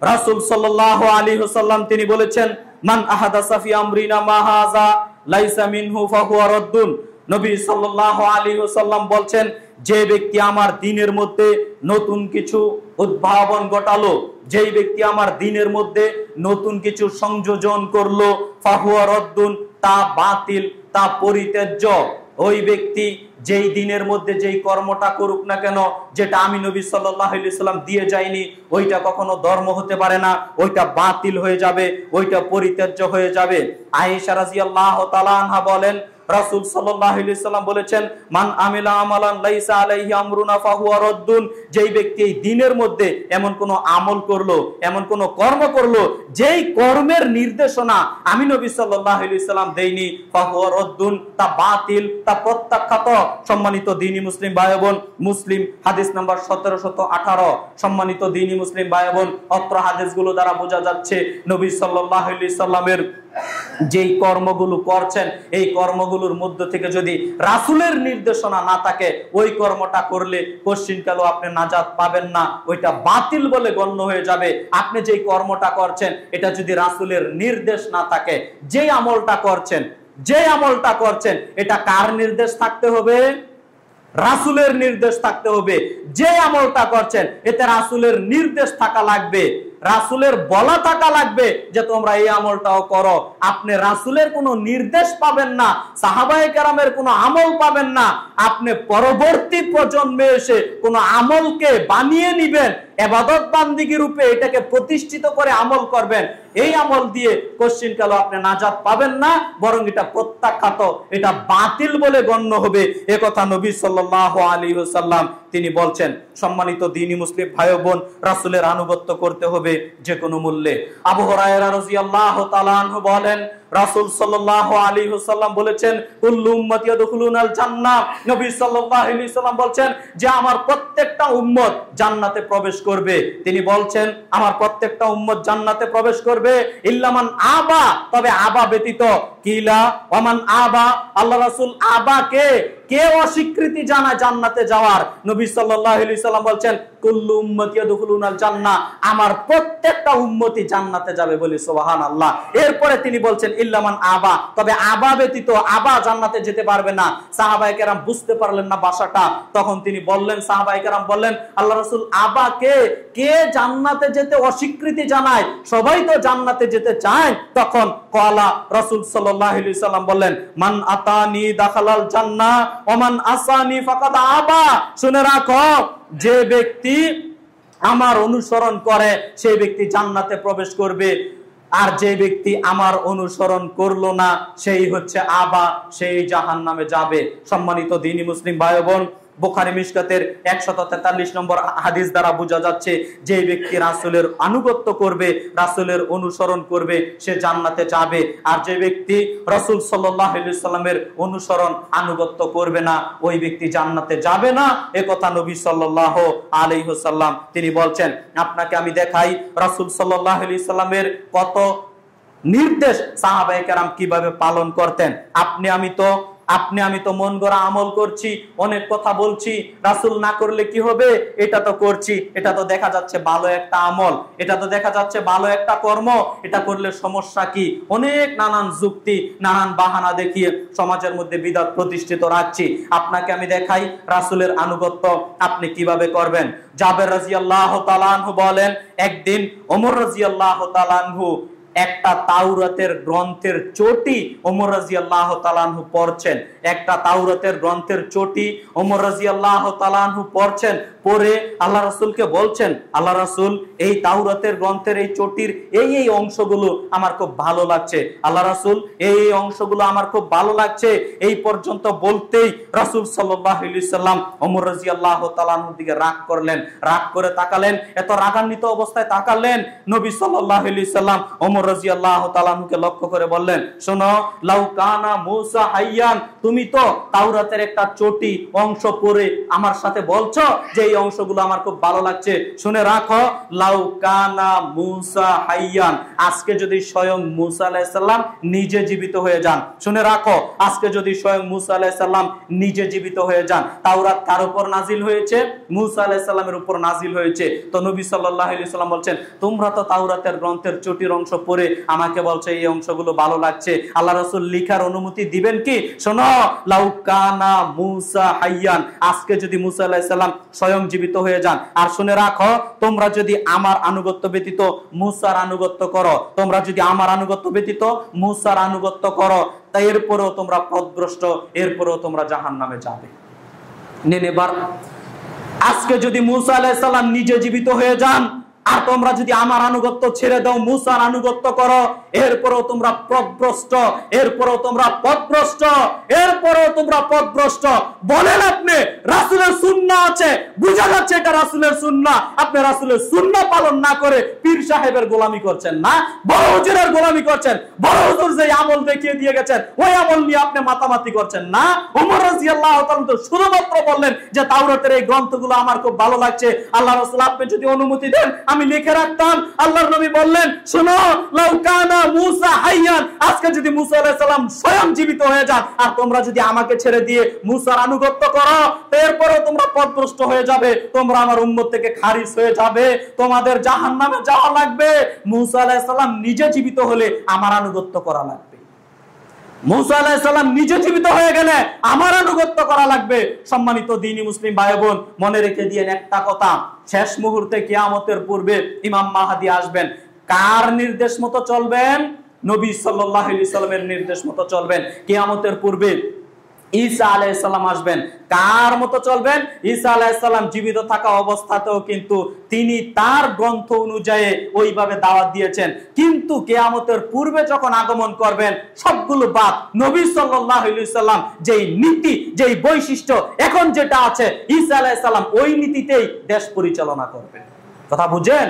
রাসূল সাল্লাল্লাহু আলাইহি ওয়াসাল্লাম তিনি বলেছেন, মান আহাদাসা ফি আমরিনা মা হাযা লাইসা মিনহু ফাহুয়া রাদ্দুন। নবী সাল্লাল্লাহু আলাইহি ওয়াসাল্লাম বলছেন, যে ব্যক্তি আমার দ্বীনের মধ্যে নতুন কিছু উদ্ভাবন ঘটালো, যেই ব্যক্তি আমার দ্বীনের মধ্যে নতুন কিছু সংযোজন করলো, ফাহুয়া রাদ্দুন, তা বাতিল, তা পরিত্যাজ্য। ওই ব্যক্তি যেই দিনের মধ্যে যেই কর্মটা করুক না কেন, যেটা আমি নবী সাল্লাল্লাহু আলাইহি ওয়াসাল্লাম দিয়ে যাইনি, ওইটা কখনো ধর্ম হতে পারে না, ওইটা বাতিল হয়ে যাবে, ওইটা পরিত্যাজ্য হয়ে যাবে। আয়েশা রাদিয়াল্লাহু তাআলা আনহা বলেন, রাসূল সাল্লাল্লাহু আলাইহি ওয়াসাল্লাম বলেছেন, মান আমিলা আমালান লাইসা আলাইহি আমরুনা ফাহুয়া রাদ্দুন। যেই ব্যক্তি এই দ্বীনের মধ্যে এমন কোন আমল করলো, এমন কোন কর্ম করলো, যেই কর্মের নির্দেশনা আমি নবী সাল্লাল্লাহু আলাইহি ওয়াসাল্লাম দেইনি, ফাহুয়া রাদ্দুন, তা বাতিল, তা প্রত্যাখ্যাত। সম্মানিত দ্বীনি মুসলিম ভাই বোন, মুসলিম হাদিস নাম্বার 1718। সম্মানিত দ্বীনি মুসলিম ভাই বোন, অত্র হাদিসগুলো দ্বারা বোঝা যাচ্ছে নবী সাল্লাল্লাহু আলাইহি ওয়াসাল্লামের যেই কর্মগুলো করছেন, এই কর্মগুলোর মধ্য থেকে যদি রাসূলের নির্দেশনা না থাকে, ওই কর্মটা করলে পশ্চিমকালও আপনি নাজাত পাবেন না, ওইটা বাতিল বলে গণ্য হয়ে যাবে। আপনি যেই কর্মটা করছেন এটা যদি রাসূলের নির্দেশ না থাকে, যেই আমলটা করছেন এটা কার নির্দেশ থাকতে হবে? রাসূলের নির্দেশ থাকতে হবে। যে আমলটা করছেন এতে রাসূলের নির্দেশ থাকা লাগবে, রাসূলের বলা থাকা লাগবে যে তোমরা এই আমলটাও করো। আপনি রাসূলের কোনো নির্দেশ পাবেন না, সাহাবায়ে কেরামের কোনো আমল পাবেন না। আপনি পরবর্তী প্রজন্মে এসে কোনো আমলকে বানিয়ে নিবেন, ইবাদত বান্দিগি রূপে এটাকে প্রতিষ্ঠিত করে আমল করবেন। এই আমল দিয়ে কোশ্চিনকাল আপনি নাজাত পাবেন না, বরং এটা প্রত্যাখ্যাত, এটা বাতিল বলে গণ্য হবে। এ কথা নবী সাল্লাল্লাহু আলাইহি ওয়াসাল্লাম তিনি বলছেন। সম্মানিত দ্বীনি মুসলিম ভাই বোন, রাসূলের আনুগত্য করতে হবে যে কোনো মূল্যে। আবু হুরায়রা রাদিয়াল্লাহু তাআলা আনহু বলেন, রাসূল সাল্লাল্লাহু আলাইহি ওয়াসাল্লাম বলেছেন, কুল্লু উম্মতি ইয়াদখুলুনাল জান্নাহ। নবী সাল্লাল্লাহু আলাইহি ওয়াসাল্লাম বলছেন যে আমার প্রত্যেকটা উম্মত জান্নাতে প্রবেশ করবে। তিনি বলছেন আমার প্রত্যেকটা উম্মত জান্নাতে প্রবেশ করবে, ইল্লা মান আবা, তবে আবা ব্যতীত। কিলা ওয়া মান আবা, আল্লাহ রাসূল আবা কে? কে অস্বীকৃতি জানায় জান্নাতে যাওয়ার? নবী সাল্লাল্লাহু আলাইহি সাল্লাম বলছেন কুল্লু উম্মতি ইয়াদখুলুনাল জান্নাহ, আমার প্রত্যেকটা উম্মতি জান্নাতে যাবে, বলি সুবহানাল্লাহ। এরপরে তিনি বলছেন ইল্লামান আবা, তবে আবা ব্যতীত, আবা জান্নাতে যেতে পারবে না। সাহাবায়ে কেরাম বুঝতে পারলেন না ভাষাটা, তখন তিনি বললেন, সাহাবায়ে কেরাম বললেন আল্লাহ রাসূল আবা কে? কে জান্নাতে যেতে অস্বীকৃতি জানায়? সবাই তো জান্নাতে যেতে চায়। তখন ক্বালা রাসূল সাল্লাল্লাহু আলাইহি সাল্লাম বললেন মান আতানি দাখালাল জান্নাহ ওয়া মান আসানি ফাকাদ আবা। শুনে রাখো, যে ব্যক্তি আমার অনুসরণ করে সেই ব্যক্তি জান্নাতে প্রবেশ করবে, আর যে ব্যক্তি আমার অনুসরণ করলো না সেই হচ্ছে আবা, সেই জাহান্নামে যাবে। সম্মানিত দ্বীনি মুসলিম ভাই বোন, বুখারী মিশকাতের 143 নম্বর হাদিস দ্বারা বোঝা যাচ্ছে যে ব্যক্তি রাসূলের আনুগত্য করবে, রাসূলের অনুসরণ করবে, সে জান্নাতে যাবে। আর যে ব্যক্তি রাসূল সাল্লাল্লাহু আলাইহি সাল্লামের অনুসরণ আনুগত্য করবে না, ওই ব্যক্তি জান্নাতে যাবে না। একথা নবী সাল্লাল্লাহু আলাইহি সাল্লাম তিনি বলছেন। আপনাকে আমি দেখাই রাসূল সাল্লাল্লাহু আলাইহি সাল্লামের কত নির্দেশ সাহাবায়ে কেরাম কিভাবে পালন করতেন। আপনি আমি তো মন গড়া আমল করছি, অনেক কথা বলছি, রাসূল না করলে কি হবে, এটা তো করছি, এটা তো দেখা যাচ্ছে ভালো একটা আমল, এটা তো দেখা যাচ্ছে ভালো একটা কর্ম, এটা করলে সমস্যা কি? অনেক নানান যুক্তি, নানান বাহানা দেখিয়ে সমাজের মধ্যে বিদআত প্রতিষ্ঠিত রাখছি। আপনাকে আমি দেখাই রাসূলের আনুগত্য আপনি কিভাবে করবেন। জাবের রাদিয়াল্লাহু তাআলা আনহু বলেন, একদিন ওমর রাদিয়াল্লাহু তাআলা আনহু একটা তাওরাতের গ্রন্থের চটি ওমর রাদিয়াল্লাহু তাআলা আনহু পড়ছেন। একটা তাওরাতের গ্রন্থের চটি ওমর রাদিয়াল্লাহু তাআলা আনহু পড়ছেন। পরে আল্লাহ রাসূলকে বলছেন, আল্লাহ রাসূল এই তাওরাতের গ্রন্থের এই চটির এই অংশগুলো আমার খুব ভালো লাগছে, আল্লাহ রাসূল এই অংশগুলো আমার খুব ভালো লাগছে। এই পর্যন্ত বলতেই রাসূল সাল্লাল্লাহু আলাইহি সাল্লাম ওমর রাদিয়াল্লাহু তাআলা আনহুর দিকে রাগ করলেন, রাগ করে তাকালেন, এত রাগান্বিত অবস্থায় তাকালেন। নবী সাল্লাল্লাহু আলাইহি সাল্লাম ওমর রাদিয়াল্লাহু তাআলা আনহুকে লক্ষ্য করে বললেন, শোনো, লাউ কানা মূসা হাইয়ান, তুমি তো তাওরাতের একটা চটি অংশ পড়ে আমার সাথে বলছো যে এই অংশগুলো আমার খুব ভালো লাগছে। শুনে রাখো, লাউ কানা মূসা হাইয়ান, আজকে যদি স্বয়ং মূসা আলাইহিস সালাম নিজে জীবিত হয়ে যান, শুনে রাখো, আজকে যদি স্বয়ং মূসা আলাইহিস সালাম নিজে জীবিত হয়ে যান, তাওরাত কার উপর নাজিল হয়েছে? মূসা আলাইহিস সালামের উপর নাজিল হয়েছে। তো নবী সাল্লাল্লাহু আলাইহি সাল্লাম বলছেন, তোমরা তো তাওরাতের গ্রন্থের চটির অংশ পড়ে আমাকে বলছে এই অংশগুলো ভালো লাগছে, আল্লাহ রাসূল লিখার অনুমতি দিবেন কি? শোনো, লাউ কানা মূসা হাইয়ান, আজকে যদি মূসা আলাইহিস সালাম স্বয়ং জীবিত হয়ে যান, আর শুনে রাখো, তোমরা যদি আমার আনুগত্য ব্যতীত মূসার আনুগত্য করো, তোমরা যদি আমার আনুগত্য ব্যতীত মূসার আনুগত্য করো, তাই এরপরেও তোমরা পথভ্রষ্ট, এরপরেও তোমরা জাহান্নামে যাবে। নেবার আজকে যদি মূসা আলাইহিস সালাম নিজে জীবিত হয়ে যান, আর তোমরা যদি আমার আনুগত্য ছেড়ে দাও, মূসার আনুগত্য করো, এরপরও তোমরা পথভ্রষ্ট, এরপরও তোমরা পথভ্রষ্ট, এরপরও তোমরা পথভ্রষ্ট। বলেন আপনি রাসূলের সুন্নাহ আছে, বুঝা যাচ্ছে এটা রাসূলের সুন্নাহ, আপনি রাসূলের সুন্নাহ পালন না করে পীর সাহেবের গোলামি করছেন না, বড় হুজুরের গোলামি করছেন, বড় হুজুর যে আমল দেখিয়ে দিয়ে গেছেন ওই আমল নিয়ে আপনি মাতামাতি করছেন না। ওমর রাদিয়াল্লাহু তাআলা তো শুধুমাত্র বললেন যে তাওরাতের এই গ্রন্থগুলো আমার খুব ভালো লাগছে, আল্লাহ রাসূল আপনি যদি অনুমতি দেন আমি লিখে রাখতাম। আল্লাহর নবী বললেন, শোনো, লাউ কানা মূসা হাইয়ান, আজকে যদি মূসা আলাইহিস সালাম স্বয়ং জীবিত হয়ে যান, আর তোমরা যদি আমাকে ছেড়ে দিয়ে মূসার আনুগত্য করো, এরপরও তোমরা পথভ্রষ্ট হয়ে যাবে, তোমরা আমার উম্মত থেকে খারিজ হয়ে যাবে, তোমাদের জাহান্নামে যাওয়া লাগবে। মূসা আলাইহিস সালাম নিজে জীবিত হলে আমার আনুগত্য করা লাগবে, মূসা আলাইহিস সালাম নিজে জীবিত হয়ে গেলে আমার আনুগত্য করা লাগবে। সম্মানিত দ্বীনি মুসলিম ভাই বোন, মনে রেখে দিয়েন একটা কথা, শেষ মুহূর্তে কিয়ামতের পূর্বে ইমাম মাহদী আসবেন। কার নির্দেশ মতো চলবেন? নবী সাল্লাল্লাহু আলাইহি সাল্লামের নির্দেশ মতো চলবেন। কিয়ামতের পূর্বে ঈসা আলাইহিস সালাম আসবেন, কার মতো চলবেন? ঈসা আলাইহিস সালাম জীবিত থাকা অবস্থাতেও কিন্তু তিনি তার গ্রন্থ অনুযায়ী ওইভাবে দাওয়াত দিয়েছেন, কিন্তু কিয়ামতের পূর্বে যখন আগমন করবেন সবগুলো বাদ, নবী সাল্লাল্লাহু আলাইহি সাল্লাম যেই নীতি, যেই বৈশিষ্ট্য এখন যেটা আছে, ঈসা আলাইহিস সালাম ওই নীতিতেই দেশ পরিচালনা করবেন। কথা বুঝেন?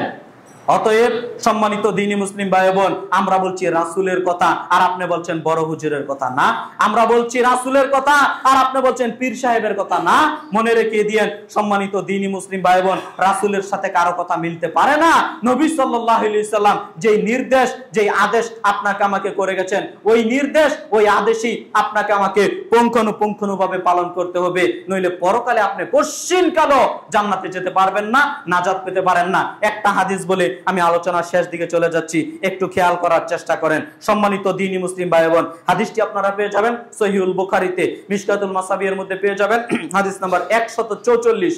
অতএব সম্মানিত দ্বীনি মুসলিম ভাই বোন, আমরা বলছি রাসূলের কথা আর আপনি বলছেন বড় হুজুরের কথা না। আমরা বলছি রাসূলের কথা আর আপনি বলছেন পীর সাহেবের কথা না। মনে রেখে দিয়েন সম্মানিত দ্বীনি মুসলিম ভাই বোন, রাসূলের সাথে কারো কথা মিলতে পারে না। নবী সাল্লাল্লাহু আলাইহি সাল্লাম যেই নির্দেশ, যেই আদেশ আপনাকে আমাকে করে গেছেন, ওই নির্দেশ, ওই আদেশই আপনাকে আমাকে পুঙ্খানুপুঙ্খভাবে পালন করতে হবে, নইলে পরকালে আপনি কোশ্চিনকালও জান্নাতে যেতে পারবেন না, নাজাত পেতে পারেন না। একটা হাদিস বলে আমি আলোচনার শেষ দিকে চলে যাচ্ছি, একটু খেয়াল করার চেষ্টা করেন সম্মানিত দ্বীনি মুসলিম ভাই বোন। হাদিসটি আপনারা পেয়ে যাবেন সহিহুল বুখারীতে, মিশকাতুল মাসাবির মধ্যে পেয়ে যাবেন, হাদিস নাম্বার 144।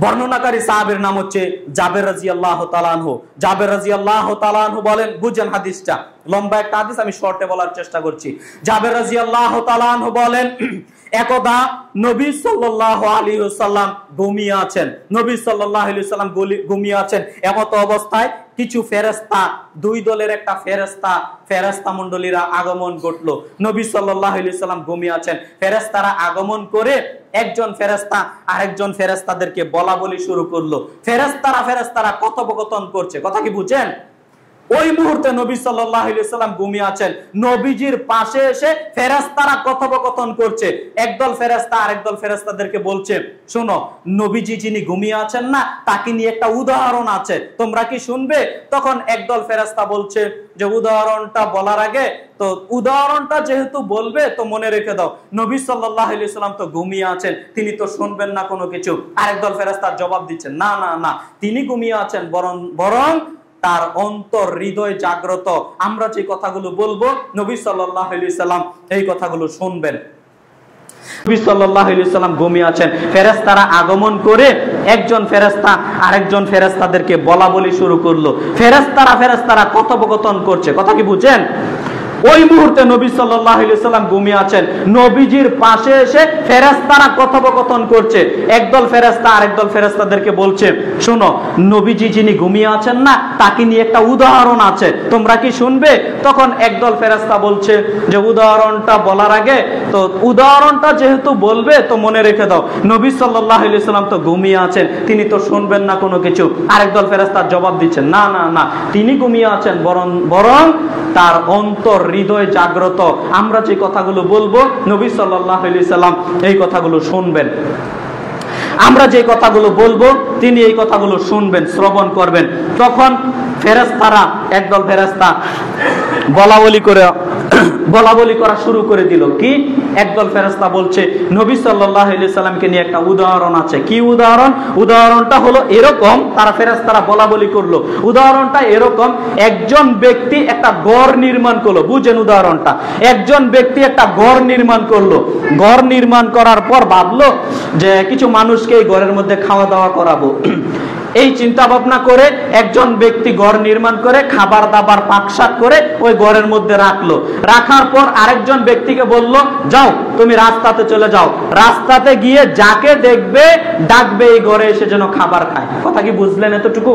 বর্ণনাকারী সাহাবীর নাম হচ্ছে জাবের রাদিয়াল্লাহু তাআলা আনহু। জাবের রাদিয়াল্লাহু তাআলা আনহু বলেন, বুঝেন হাদিসটা, লম্বা একটা হাদিস, আমি শর্টে বলার চেষ্টা করছি। জাবের রাদিয়াল্লাহু তাআলা আনহু বলেন, একদা নবী সাল্লাল্লাহু আলাইহি ওয়াসাল্লাম ঘুমিয়ে আছেন। নবী সাল্লাল্লাহু আলাইহি ওয়াসাল্লাম ঘুমিয়ে আছেন। এমত অবস্থায় কিছু ফেরেশতা, দুই দলের একটা ফেরেশতা মণ্ডলীরা আগমন ঘটলো। নবী সাল্লাল্লাহু আলাইহি ওয়াসাল্লাম ঘুমিয়ে আছেন, ফেরেশতারা আগমন করে একজন ফেরেশতা আরেকজন ফেরেশতাদেরকে বলা বলি শুরু করলো। ফেরেশতারা কথোপকথন করছে, কথা কি বুঝেন? ওই মুহূর্তে নবী সাল্লাল্লাহু আলাইহি ওয়াসাল্লাম ঘুমিয়ে আছেন, নবীজির পাশে এসে ফেরেশতারা কথোপকথন করছে। একদল ফেরেশতা আরেকদল ফেরেশতাদেরকে বলছে, শোনো, নবীজি যিনি ঘুমিয়ে আছেন না, তাকে নিয়ে একটা উদাহরণ আছে, তোমরা কি শুনবে? তখন একদল ফেরেশতা বলছে যে উদাহরণটা বলার আগে তো উদাহরণটা যেহেতু বলবে তো মনে রেখে দাও, নবী সাল্লাল্লাহু আলাইহি ওয়াসাল্লাম তো ঘুমিয়ে আছেন, তিনি তো শুনবেন না কোনো কিছু। আরেকদল ফেরেশতার জবাব দিচ্ছে, না না না, তিনি ঘুমিয়ে আছেন, বরং তার অন্তর হৃদয় জাগ্রত, আমরা যে কথাগুলো বলবো নবী সাল্লাল্লাহু আলাইহি ওয়াসাল্লাম এই কথাগুলো শুনবেন। নবী সাল্লাল্লাহু আলাইহি ওয়াসাল্লাম ঘুমিয়ে আছেন, ফেরেশতারা আগমন করে একজন ফেরেশতা আরেকজন ফেরেশতাদেরকে বলা বলি শুরু করলো। ফেরেশতারা কথোপকথন করছে, কথা কি বুঝেন? ওই মুহূর্তে নবী সাল্লাল্লাহু আলাইহি ওয়াসাল্লাম ঘুমিয়ে আছেন, নবীজির পাশে এসে ফেরেশতারা কথোপকথন করছে। একদল ফেরেশতা আরেকদল ফেরেশতাদেরকে বলছে, শোনো, নবীজি যিনি ঘুমিয়ে আছেন না, তাকে নিয়ে একটা উদাহরণ আছে, তোমরা কি শুনবে? তখন একদল ফেরেশতা বলছে যে উদাহরণটা বলার আগে তো উদাহরণটা যেহেতু বলবে তো মনে রেখে দাও, নবী সাল্লাল্লাহু আলাইহি ওয়াসাল্লাম তো ঘুমিয়ে আছেন, তিনি তো শুনবেন না কোনো কিছু। আরেকদল ফেরেশতার জবাব দিচ্ছেন, না না না, তিনি ঘুমিয়ে আছেন, বরং তার অন্তর হৃদয় জাগ্রত, আমরা যে কথাগুলো বলবো নবী সাল্লাল্লাহু আলাইহি ওয়াসাল্লাম এই কথাগুলো শুনবেন। আমরা যে কথাগুলো বলবো তিনি এই কথাগুলো শুনবেন, শ্রবণ করবেন। তখন ফেরেশতারা, একদল ফেরেশতা বলা বলি করা শুরু করে দিল। কি? একদল ফেরেশতা বলছে নবী সাল্লাল্লাহু আলাইহি ওয়াসাল্লামকে নিয়ে একটা উদাহরণ আছে। কি উদাহরণ? উদাহরণটা হলো এরকম, তারা ফেরেশতারা বলা বলি করলো, উদাহরণটা এরকম, একজন ব্যক্তি একটা ঘর নির্মাণ করলো। বুঝেন উদাহরণটা? একজন ব্যক্তি একটা ঘর নির্মাণ করলো, ঘর নির্মাণ করার পর ভাবলো যে কিছু মানুষকে এই ঘরের মধ্যে খাওয়া দাওয়া করাবো। এই চিন্তা ভাবনা করে একজন ব্যক্তি ঘর নির্মাণ করে খাবার দাবার পাকশাক করে ওই ঘরের মধ্যে রাখলো। রাখার পর আরেকজন ব্যক্তিকে বলল, যাও তুমি রাস্তাতে চলে যাও, রাস্তাতে গিয়ে যাকে দেখবে ডাকবে এই ঘরে এসে যেন খাবার খায়। কথা কি বুঝলেন এতটুকু?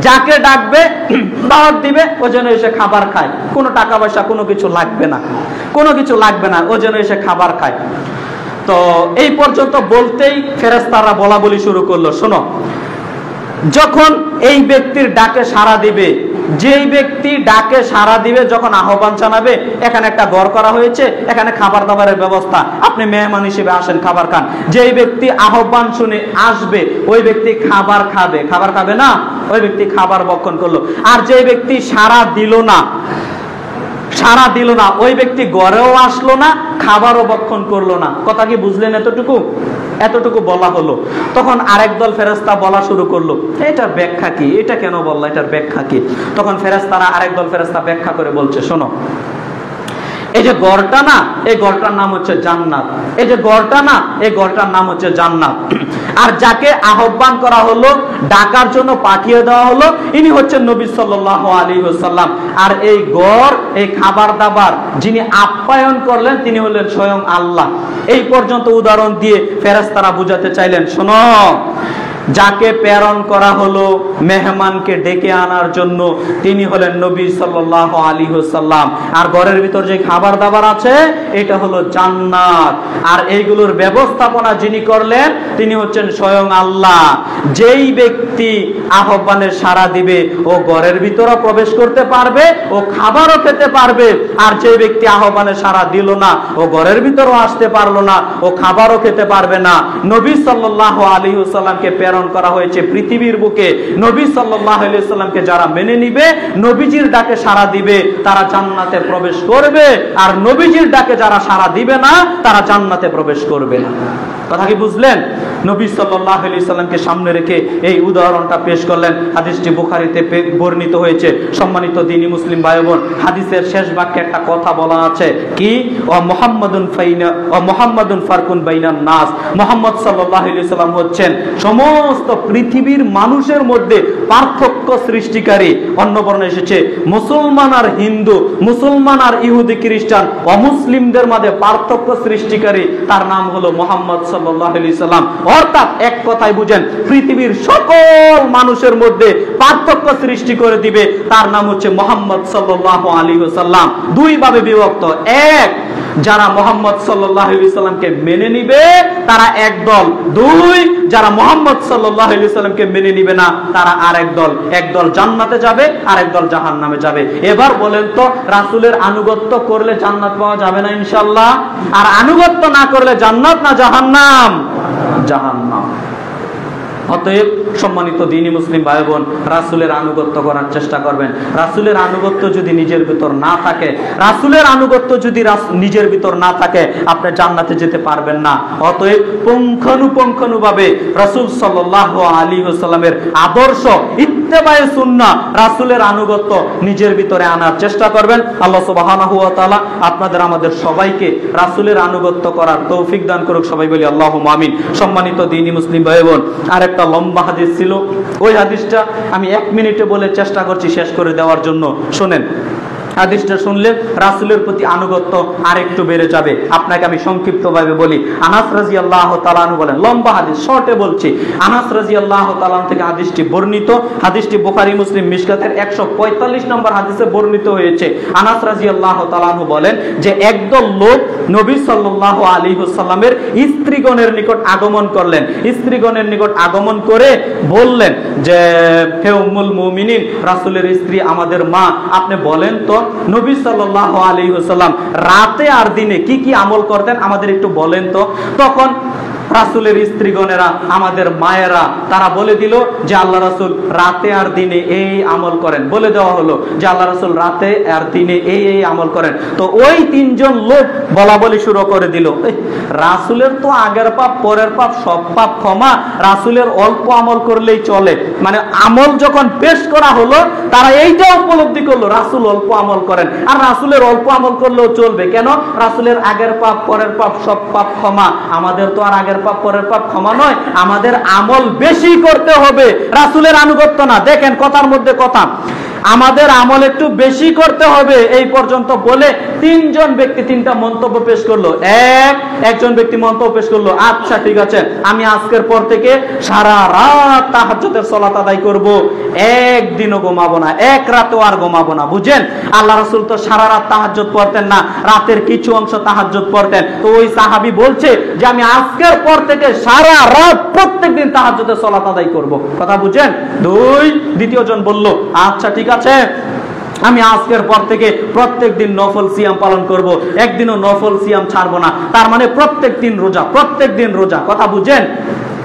যাকে ডাকবে দাওয়াত দিবে ও যেন এসে খাবার খায়, কোনো টাকা পয়সা কোনো কিছু লাগবে না, ও যেন এসে খাবার খায়। তো এই পর্যন্ত বলতেই ফেরেশতারা বলা বলি শুরু করলো, শোনো, যখন এই ব্যক্তির ডাকে সাড়া দিবে, যেই ব্যক্তি ডাকে সাড়া দিবে, যখন আহ্বান জানাবে, এখানে একটা ঘর করা হয়েছে, এখানে খাবার দাবারের ব্যবস্থা, আপনি মেহমান হিসেবে আসেন, খাবার খান। যেই ব্যক্তি আহ্বান শুনে আসবে ওই ব্যক্তি খাবার খাবে না, ওই ব্যক্তি খাবার ভক্ষণ করলো। আর যেই ব্যক্তি সাড়া দিল না, ওই ব্যক্তি ঘরেও আসলো না, খাবারও ভক্ষণ করলো না। কথা কি বুঝলেন? এতটুকু বলা হলো। তখন আরেক দল ফেরেশতা বলা শুরু করলো, এটার ব্যাখ্যা কি? এটা কেন বললা? এটার ব্যাখ্যা কি? তখন আরেক দল ফেরেশতা ব্যাখ্যা করে বলছে, শোনো, এই যে ঘরটা না, এই ঘরটার নাম হচ্ছে জান্নাত। এই যে ঘরটা না, এই ঘরটার নাম হচ্ছে জান্নাত। আর যাকে আহ্বান করা হলো, ডাকার জন্য পাঠিয়ে দেওয়া হলো, ইনি হচ্ছেন নবী সাল্লাল্লাহু আলাইহি ওয়াসাল্লাম। আর এই ঘর, এই খাবার দাবার যিনি আপ্যায়ন করলেন তিনি হলেন স্বয়ং আল্লাহ। এই পর্যন্ত উদাহরণ দিয়ে ফেরেশতারা বুঝাতে চাইলেন, শোনো, যাকে প্রেরণ করা হলো মেহমানকে ডেকে আনার জন্য, তিনি হলেন নবী সাল্লাল্লাহু আলাইহি ওয়াসাল্লাম। আর ঘরের ভিতর যে খাবার দাবার আছে এটা হলো জান্নাত, আর এইগুলোর ব্যবস্থাপনা যিনি করলেন তিনি হচ্ছেন স্বয়ং আল্লাহ। যেই ব্যক্তি আহ্বানের সাড়া দিবে ও ঘরের ভিতরে প্রবেশ করতে পারবে, ও খাবারও খেতে পারবে। আর যে ব্যক্তি আহ্বানের সাড়া দিল না, ও ঘরের ভিতরেও আসতে পারলো না, ও খাবারও খেতে পারবে না। নবী সাল্লাল্লাহু আলাইহি ওয়াসাল্লামকে প্রেরণ করা হয়েছে পৃথিবীর বুকে। নবী সাল্লাল্লাহু আলাইহি ওয়াসাল্লামকে যারা মেনে নিবে, নবীজির ডাকে সাড়া দিবে, তারা জান্নাতে প্রবেশ করবে। আর নবীজির ডাকে যারা সাড়া দিবে না, তারা জান্নাতে প্রবেশ করবে না। কথা কি বুঝলেন? নবী সাল্লাল্লাহু আলাইহি ওয়াসাল্লামকে সামনে রেখে এই উদাহরণটা পেশ করলেন। হাদিসটি বুখারীতে বর্ণিত হয়েছে। সম্মানিত দ্বীনি মুসলিম ভাই বোন, হাদিসের শেষ বাক্যে একটা কথা বলা আছে কি, ওয়া মুহাম্মাদুন ফারকুন বাইনান নাস। মুহাম্মদ সাল্লাল্লাহু আলাইহি ওয়াসাল্লাম হচ্ছেন সমস্ত পৃথিবীর মানুষের মধ্যে পার্থক্য সৃষ্টিকারী। অন্য বর্ণে এসেছে মুসলমান আর হিন্দু, মুসলমান আর ইহুদি খ্রিস্টান, অমুসলিমদের মধ্যে পার্থক্য সৃষ্টিকারী, তার নাম হলো মুহাম্মদ সাল্লাল্লাহু আলাইহি ওয়াসাল্লাম। অর্থাৎ এক কথায় বুঝেন, পৃথিবীর সকল মানুষের মধ্যে পার্থক্য সৃষ্টি করে দিবে, তার নাম হচ্ছে মুহাম্মদ সাল্লাল্লাহু আলাইহি ওয়াসাল্লাম। দুই ভাবে বিভক্ত। এক, যারা মুহাম্মদ সাল্লাল্লাহু আলাইহি ওয়াসাল্লামকে মেনে নিবে তারা এক দল। দুই, যারা মুহাম্মদ সাল্লাল্লাহু আলাইহি ওয়াসাল্লামকে মেনে নিবে না তারা আরেক দল। এক দল জান্নাতে যাবে, আরেক দল জাহান্নামে যাবে। এবার বলেন তো, রাসূলের আনুগত্য করলে জান্নাত পাওয়া যাবে না ইনশাআল্লাহ? আর আনুগত্য না করলে জান্নাত না জাহান্নাম? জাহান্নাম। অতএব সম্মানিত দ্বীনি মুসলিম ভাই বোন, রাসূলের আনুগত্য করার চেষ্টা করবেন। রাসূলের আনুগত্য যদি নিজের ভিতর না থাকে, রাসূলের আনুগত্য যদি নিজের ভিতর না থাকে, আপনি জান্নাতে যেতে পারবেন না। অতএব পুঙ্খানুপুঙ্খানুভাবে রাসূল সাল্লাল্লাহু আলাইহি ওয়াসাল্লামের আদর্শ, ইত্তেবায়ে সুন্নাহ, রাসূলের আনুগত্য নিজের ভিতরে আনার চেষ্টা করবেন। আল্লাহ সুবহানাহু ওয়া তাআলা আপনাদের আমাদের সবাইকে রাসূলের আনুগত্য করার তৌফিক দান করুক। সবাই বলি আল্লাহুম্মা আমিন। সম্মানিত দ্বীনি মুসলিম ভাই বোন, আর একটা লম্বা হাদিস ছিল, ওই হাদিসটা আমি 1 মিনিটে বলে চেষ্টা করছি শেষ করে দেওয়ার জন্য। শুনেন, হাদিসটা শুনলে রাসূলের প্রতি আনুগত্য আরেকটু বেড়ে যাবে। আপনাকে আমি সংক্ষিপ্তভাবে বলি। আনাস রাদিয়াল্লাহু তাআলা আনহু বলেন, লম্বা হাদিস, শর্টে বলছি। আনাস রাদিয়াল্লাহু তাআলা থেকে হাদিসটি বর্ণিত। হাদিসটি বুখারী মুসলিম মিশকাতের 145 নম্বর হাদিসে বর্ণিত হয়েছে। আনাস রাদিয়াল্লাহু তাআলা আনহু বলেন যে একদল লোক নবী সাল্লাল্লাহু আলাইহি ওয়াসাল্লামের স্ত্রীগণের নিকট আগমন করলেন। স্ত্রীগণের নিকট আগমন করে বললেন যে, হে উম্মুল মুমিনিন, রাসূলের স্ত্রী, আমাদের মা, আপনি বলেন তো নবী সাল্লাল্লাহু আলাইহি ওয়াসাল্লাম রাতে আর দিনে কি কি আমল করতেন, আমাদের একটু বলেন তো। তখন রাসূলের স্ত্রীগণেরা, আমাদের মায়েরা, তারা বলে দিল যে আল্লাহ রাসূল রাতে আর দিনে এই আমল করেন। বলে দেওয়া হলো যে আল্লাহ রাসূল রাতে আর দিনে এই এই আমল করেন। তো ওই 3 জন লোক বলা বলি শুরু করে দিল, রাসূলের তো আগের পাপ পরের পাপ সব পাপ ক্ষমা, রাসূলের অল্প আমল করলেই চলে। মানে আমল যখন পেশ করা হলো, তারা এইটা উপলব্ধি করলো রাসূল অল্প আমল করেন, আর রাসূলের অল্প আমল করলেও চলবে। কেন? রাসূলের আগের পাপ পরের পাপ সব পাপ ক্ষমা, আমাদের তো আর আগের পাপ পরের পাপ ক্ষমা নয়, আমাদের আমল বেশি করতে হবে, রাসূলের আনুগত্য না। দেখেন কথার মধ্যে কথা, আমাদের আমল একটু বেশি করতে হবে। এই পর্যন্ত বলে 3 জন ব্যক্তি 3টা মন্তব্য পেশ করলো। একজন ব্যক্তি মন্তব্য পেশ করলো, আচ্ছা ঠিক আছে, আমি আজকের পর থেকে সারা রাত তাহাজ্জুদের সালাত আদায় করব, একদিনও ঘুমাবো না, এক রাতও আর ঘুমাবো না। বুঝেন, আল্লাহ রাসূল তো সারা রাত তাহাজ্জুদ পড়তেন না, রাতের কিছু অংশ তাহাজ্জুদ পড়তেন। তো ওই সাহাবী বলছে যে আমি আজকের পর থেকে সারা রাত প্রত্যেকদিন তাহাজ্জুদের সালাত আদায় করব। কথা বুঝেন? দ্বিতীয় জন বলল, আচ্ছা ঠিক আছে, আমি আজকের পর থেকে প্রত্যেক দিন নফল সিয়াম পালন করব, একদিনও নফল সিয়াম ছাড়বো না। তার মানে প্রত্যেক দিন রোজা, প্রত্যেক দিন রোজা। কথা বুঝেন?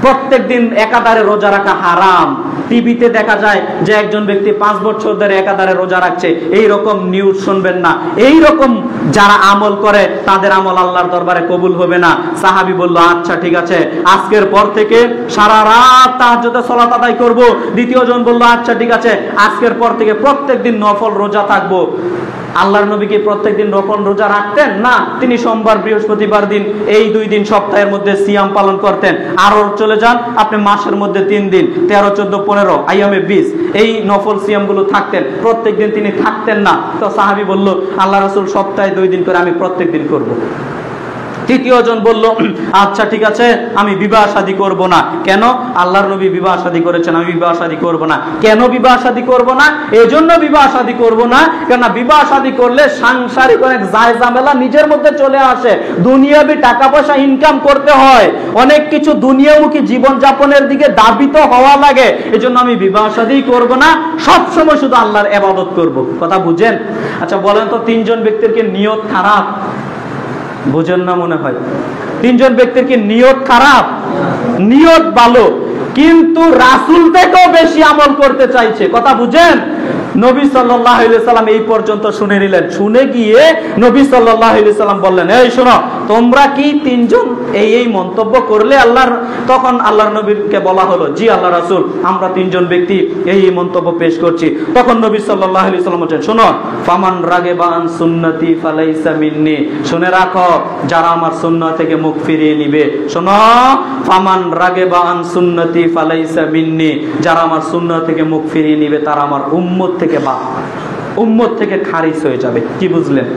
প্রত্যেক দিন একাধারে রোজা রাখা হারাম। টিভিতে দেখা যায় যে একজন ব্যক্তি 5 বছর ধরে একাধারে রোজা রাখছে, এই রকম নিউজ শুনবেন না। এই রকম যারা আমল করে তাদের আমল আল্লাহর দরবারে কবুল হবে না। সাহাবী বলল, আচ্ছা ঠিক আছে, আজকের পর থেকে সারা রাত তাহাজ্জুদের সালাত আদায় করব। দ্বিতীয় জন বলল, আচ্ছা ঠিক আছে, আজকের পর থেকে প্রত্যেকদিন নফল রোজা থাকবো। আল্লাহর নবী কি প্রত্যেকদিন নফল রোজা রাখতেন? না, তিনি সোমবার বৃহস্পতিবার দিন, এই 2 দিন সপ্তাহের মধ্যে সিয়াম পালন করতেন। আরো চলে যান আপনি মাসের মধ্যে 3 দিন, 13, 14, 15 আইয়ামে 20, এই নফল সিয়াম গুলো থাকতেন। প্রত্যেকদিন তিনি থাকতেন না। তো সাহাবী বলল, আল্লাহ রাসূল সপ্তাহে 2 দিন করে, আমি প্রত্যেক দিন করব। তৃতীয় জন বলল, আচ্ছা ঠিক আছে, আমি বিবাহ শাদী করব না। কেন? আল্লাহর নবী বিবাহ শাদী করেছেন, আমি বিবাহ শাদী করব না। কেন বিবাহ শাদী করব না? এজন্য বিবাহ শাদী করব না, কেননা বিবাহ শাদী করলে সাংসারিক অনেক জায় ঝামেলা নিজের মধ্যে চলে আসে, দুনিয়াবি টাকা পয়সা ইনকাম করতে হয়, অনেক কিছু দুনিয়ামুখী জীবন যাপনের দিকে দাবিত হওয়া লাগে। এজন্য আমি বিবাহ শাদী করব না, সব সময় শুধু আল্লাহর ইবাদত করব। কথা বুঝেন? আচ্ছা বলেন তো, তিনজন ব্যক্তির কি নিয়ত খারাপ? বুঝেন না মনে হয়। তিনজন ব্যক্তির কি নিয়ত খারাপ? নিয়ত ভালো, কিন্তু রাসূল থেকেও বেশি আমল করতে চাইছে। কথা বুঝেন? নবী সাল্লাল্লাহু আলাইহি সাল্লাম এই পর্যন্ত শুনে নিলেন। শুনে গিয়ে নবী সাল্লাল্লাহু আলাইহি সাল্লাম বললেন, এই শোনো, তোমরা কি তিনজন এই মন্তব্য করলে আল্লাহর? তখন আল্লাহর নবীকে বলা হলো, জি আল্লাহ রাসূল, আমরা তিনজন ব্যক্তি এই মন্তব্য পেশ করছি। তখন নবী সাল্লাল্লাহু আলাইহি সাল্লাম বলেন, শোনো, ফামান রাগিবা আন সুন্নতি ফালাইসা মিন্নি, শুনে রাখো, যারা আমার সুন্নাহ থেকে মুখ ফিরিয়ে নিবে, শোনো, ফামান রাগিবা আন সুন্নতি ফালাইসা মিন্নি, যারা আমার সুন্নাহ থেকে মুখ ফিরিয়ে নিবে তারা আমার উম্মত থেকে উম্মত থেকে খারিজ হয়ে যাবে। কি বুঝলেন?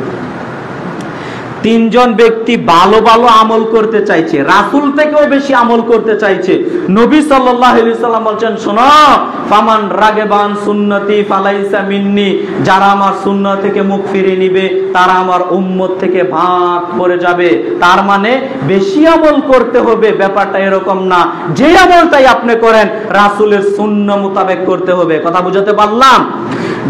তিনজন ব্যক্তি ভালো ভালো আমল করতে চাইছে, রাসূল থেকেও বেশি আমল করতে চাইছে। নবী সাল্লাল্লাহু আলাইহি সাল্লাম বলছেন, শোনো, ফামান রাগিবা আন সুন্নতি ফালাইসা মিন্নি, যারা আমার সুন্নাহ থেকে মুখ ফিরিয়ে নিবে তারা আমার উম্মত থেকে ভাগ পড়ে যাবে। তার মানে বেশি আমল করতে হবে, ব্যাপারটা এরকম না যে আমলটাই আপনি করেন রাসূলের সুন্নাহ মোতাবেক করতে হবে। কথা বুঝাতে পারলাম?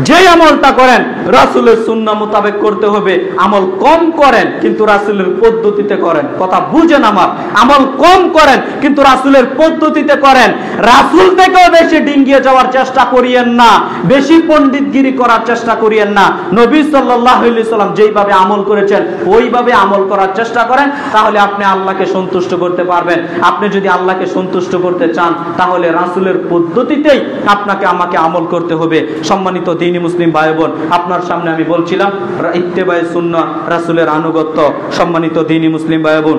যে আমলটা করেন রাসূলের সুন্নাহ মোতাবেক করতে হবে। আমল কম করেন কিন্তু রাসূলের পদ্ধতিতে করেন। কথা বুঝেন আমার? আমল কম করেন কিন্তু রাসূলের পদ্ধতিতে করেন। রাসূল থেকেও বেশি ডিঙ্গিয়ে যাওয়ার চেষ্টা করিয়েন না, বেশি পণ্ডিতগিরি করার চেষ্টা করিয়েন না। নবী সাল্লাল্লাহু আলাইহি সাল্লাম যেইভাবে আমল করেছেন ওইভাবে আমল করার চেষ্টা করেন, তাহলে আপনি আল্লাহকে সন্তুষ্ট করতে পারবেন। আপনি যদি আল্লাহকে সন্তুষ্ট করতে চান তাহলে রাসূলের পদ্ধতিতেই আপনাকে আমাকে আমল করতে হবে। সম্মানিত দ্বীনি মুসলিম ভাই বোন, আপনার সামনে আমি বলছিলাম ইত্তেবায়ে সুন্নাহ, রাসূলের আনুগত্য। সম্মানিত দ্বীনি মুসলিম ভাই বোন,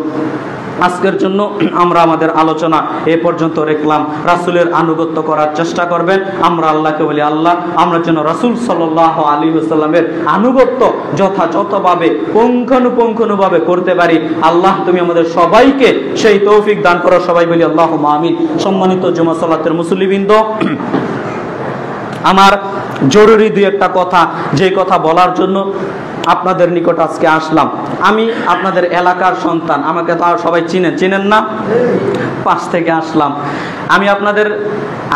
আজকের জন্য আমরা আমাদের আলোচনা এ পর্যন্ত রাখলাম। রাসূলের আনুগত্য করার চেষ্টা করবেন। আমরা আল্লাহকে বলি, আল্লাহ আমরা যেন রাসূল সাল্লাল্লাহু আলাইহি ওয়াসাল্লামের আনুগত্য যথাযথভাবে পুঙ্খানুপুঙ্খভাবে করতে পারি। আল্লাহ তুমি আমাদের সবাইকে সেই তৌফিক দান করো। সবাই বলি আল্লাহুম্মা আমিন। সম্মানিত জুমা সালাতের মুসল্লিবৃন্দ, আমার জরুরি দুই একটা কথা, যে কথা বলার জন্য আপনাদের নিকট আজকে আসলাম। আমি আপনাদের এলাকার সন্তান, আমাকে তো সবাই চিনেন না? পাশ থেকে আসলাম।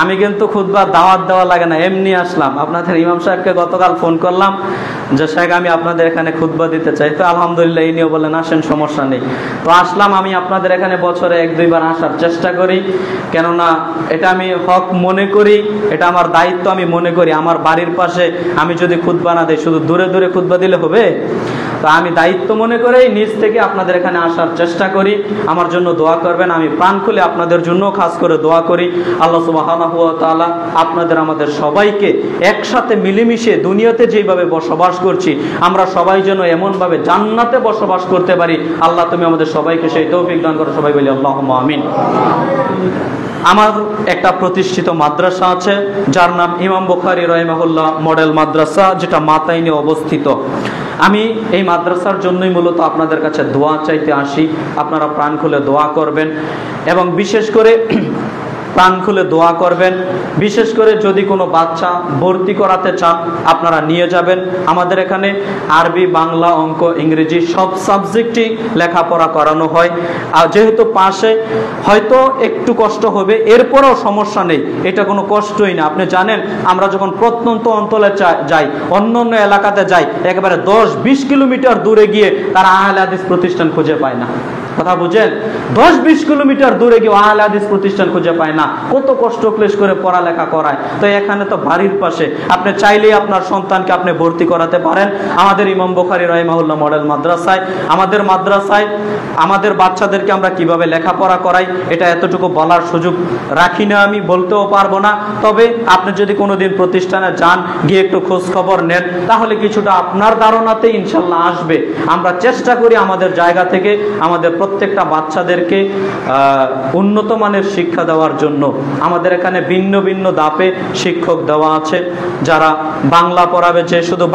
আমি কিন্তু খুতবা দাওয়াত দেওয়া লাগে না, এমনি আসলাম। আপনাদের ইমাম সাহেবকে গতকাল ফোন করলাম যে শেখ আমি আপনাদের এখানে খুতবা দিতে চাই, তো আলহামদুলিল্লাহ ইনিও বললেন আসেন, সমস্যা নেই। তো আসলাম। আমি আপনাদের এখানে বছরে 1-2 বার আসার চেষ্টা করি, কেননা এটা আমি হক মনে করি, এটা আমার দায়িত্ব আমি মনে করি। আমার বাড়ির পাশে আমি যদি খুতবা না দিই, শুধু দূরে দূরে খুতবা দিলে হবে? তো আমি দায়িত্ব মনে করেই নিজ থেকে আপনাদের এখানে আসার চেষ্টা করি। আমার জন্য দোয়া করবেন। আমি প্রাণ খুলে আপনাদের জন্য খাস করে দোয়া করি। আল্লাহ সুবহানাহু ওয়া তাআলা আপনাদের আমাদের সবাইকে একসাথে মিলেমিশে দুনিয়াতে যেভাবে বসবাস করছি আমরা সবাই যেন এমনভাবে জান্নাতে বসবাস করতে পারি। আল্লাহ তুমি আমাদের সবাইকে সেই তৌফিক দান করো। সবাই বলি আল্লাহুম্মা আমিন। আমার একটা প্রতিষ্ঠিত মাদ্রাসা আছে যার নাম ইমাম বুখারী রাহিমাহুল্লাহ মডেল মাদ্রাসা, যেটা মাতাইনে অবস্থিত। আমি এই মাদ্রাসার জন্যই মূলত আপনাদের কাছে দোয়া চাইতে আসি। আপনারা প্রাণ খুলে দোয়া করবেন এবং বিশেষ করে প্রাণ খুলে দোয়া করবেন। বিশেষ করে যদি কোনো বাচ্চা ভর্তি করাতে চান আপনারা নিয়ে যাবেন। আমাদের এখানে আরবি, বাংলা, অঙ্ক, ইংরেজি সব সাবজেক্টই লেখাপড়া করানো হয়। আর যেহেতু পাশে হয়তো একটু কষ্ট হবে, এরপরেও সমস্যা নেই, এটা কোনো কষ্টই না। আপনি জানেন আমরা যখন প্রত্যন্ত অঞ্চলে যাই, অন্য অন্য এলাকাতে যাই, একেবারে 10-20 কিলোমিটার দূরে গিয়ে তারা আহলে হাদিস প্রতিষ্ঠান খুঁজে পায় না। কথা বুঝেন? 10-20 কিলোমিটার দূরে গিয়ে আহলে হাদিস প্রতিষ্ঠান খুঁজে পায় না, কত কষ্ট ক্লেশ করে পড়ালেখা করায়। তো এখানে তো বাড়ির পাশে, আপনি চাইলেই আপনার সন্তানকে আপনি ভর্তি করাতে পারেন আমাদের ইমাম বুখারী রাহিমাহুল্লাহ মডেল মাদ্রাসায়। আমাদের মাদ্রাসায় আমাদের বাচ্চাদেরকে আমরা কিভাবে লেখাপড়া করাই এটা এতটুকু বলার সুযোগ রাখি না, আমি বলতেও পারবো না। তবে আপনি যদি কোনোদিন প্রতিষ্ঠানে যান, গিয়ে একটু খোঁজ খবর নেন, তাহলে কিছুটা আপনার ধারণাতে ইনশাল্লাহ আসবে। আমরা চেষ্টা করি আমাদের জায়গা থেকে আমাদের প্রত্যেকটা বাচ্চাদেরকে উন্নত মানের শিক্ষা দেওয়ার জন্য আমাদের এখানে ভিন্ন ভিন্ন ধাপে শিক্ষক দেওয়া আছে। যারা বাংলা পড়াবে, যে শুধু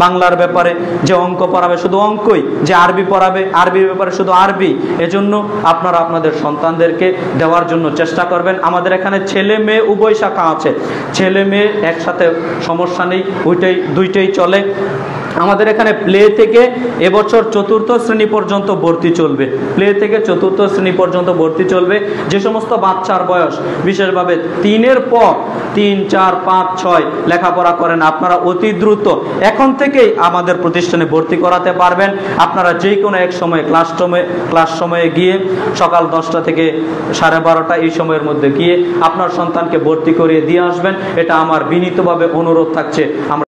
বাংলার ব্যাপারে, যে অঙ্ক পড়াবে শুধু অঙ্কই, যে আরবি পড়াবে আরবির ব্যাপারে শুধু আরবি। এজন্য আপনারা আপনাদের সন্তানদেরকে দেওয়ার জন্য চেষ্টা করবেন। আমাদের এখানে ছেলে মেয়ে উভয় শাখা আছে, ছেলে মেয়ে একসাথে সমস্যা নেই, দুইটাই চলে। আমাদের এখানে প্লে থেকে এবছর 4র্থ শ্রেণী পর্যন্ত ভর্তি চলবে, প্লে থেকে 4র্থ শ্রেণী পর্যন্ত ভর্তি চলবে। যে সমস্ত বাচ্চার বয়স বিশেষভাবে 3-এর পর 3, 4, 5, 6 লেখাপড়া করেন, আপনারা অতি দ্রুত এখন থেকেই আমাদের প্রতিষ্ঠানে ভর্তি করাতে পারবেন। আপনারা যে কোনো এক সময় ক্লাস সময়ে গিয়ে সকাল 10টা থেকে 12:30 এই সময়ের মধ্যে গিয়ে আপনার সন্তানকে ভর্তি করিয়ে দিয়ে আসবেন। এটা আমার বিনীতভাবে অনুরোধ থাকছে। আমরা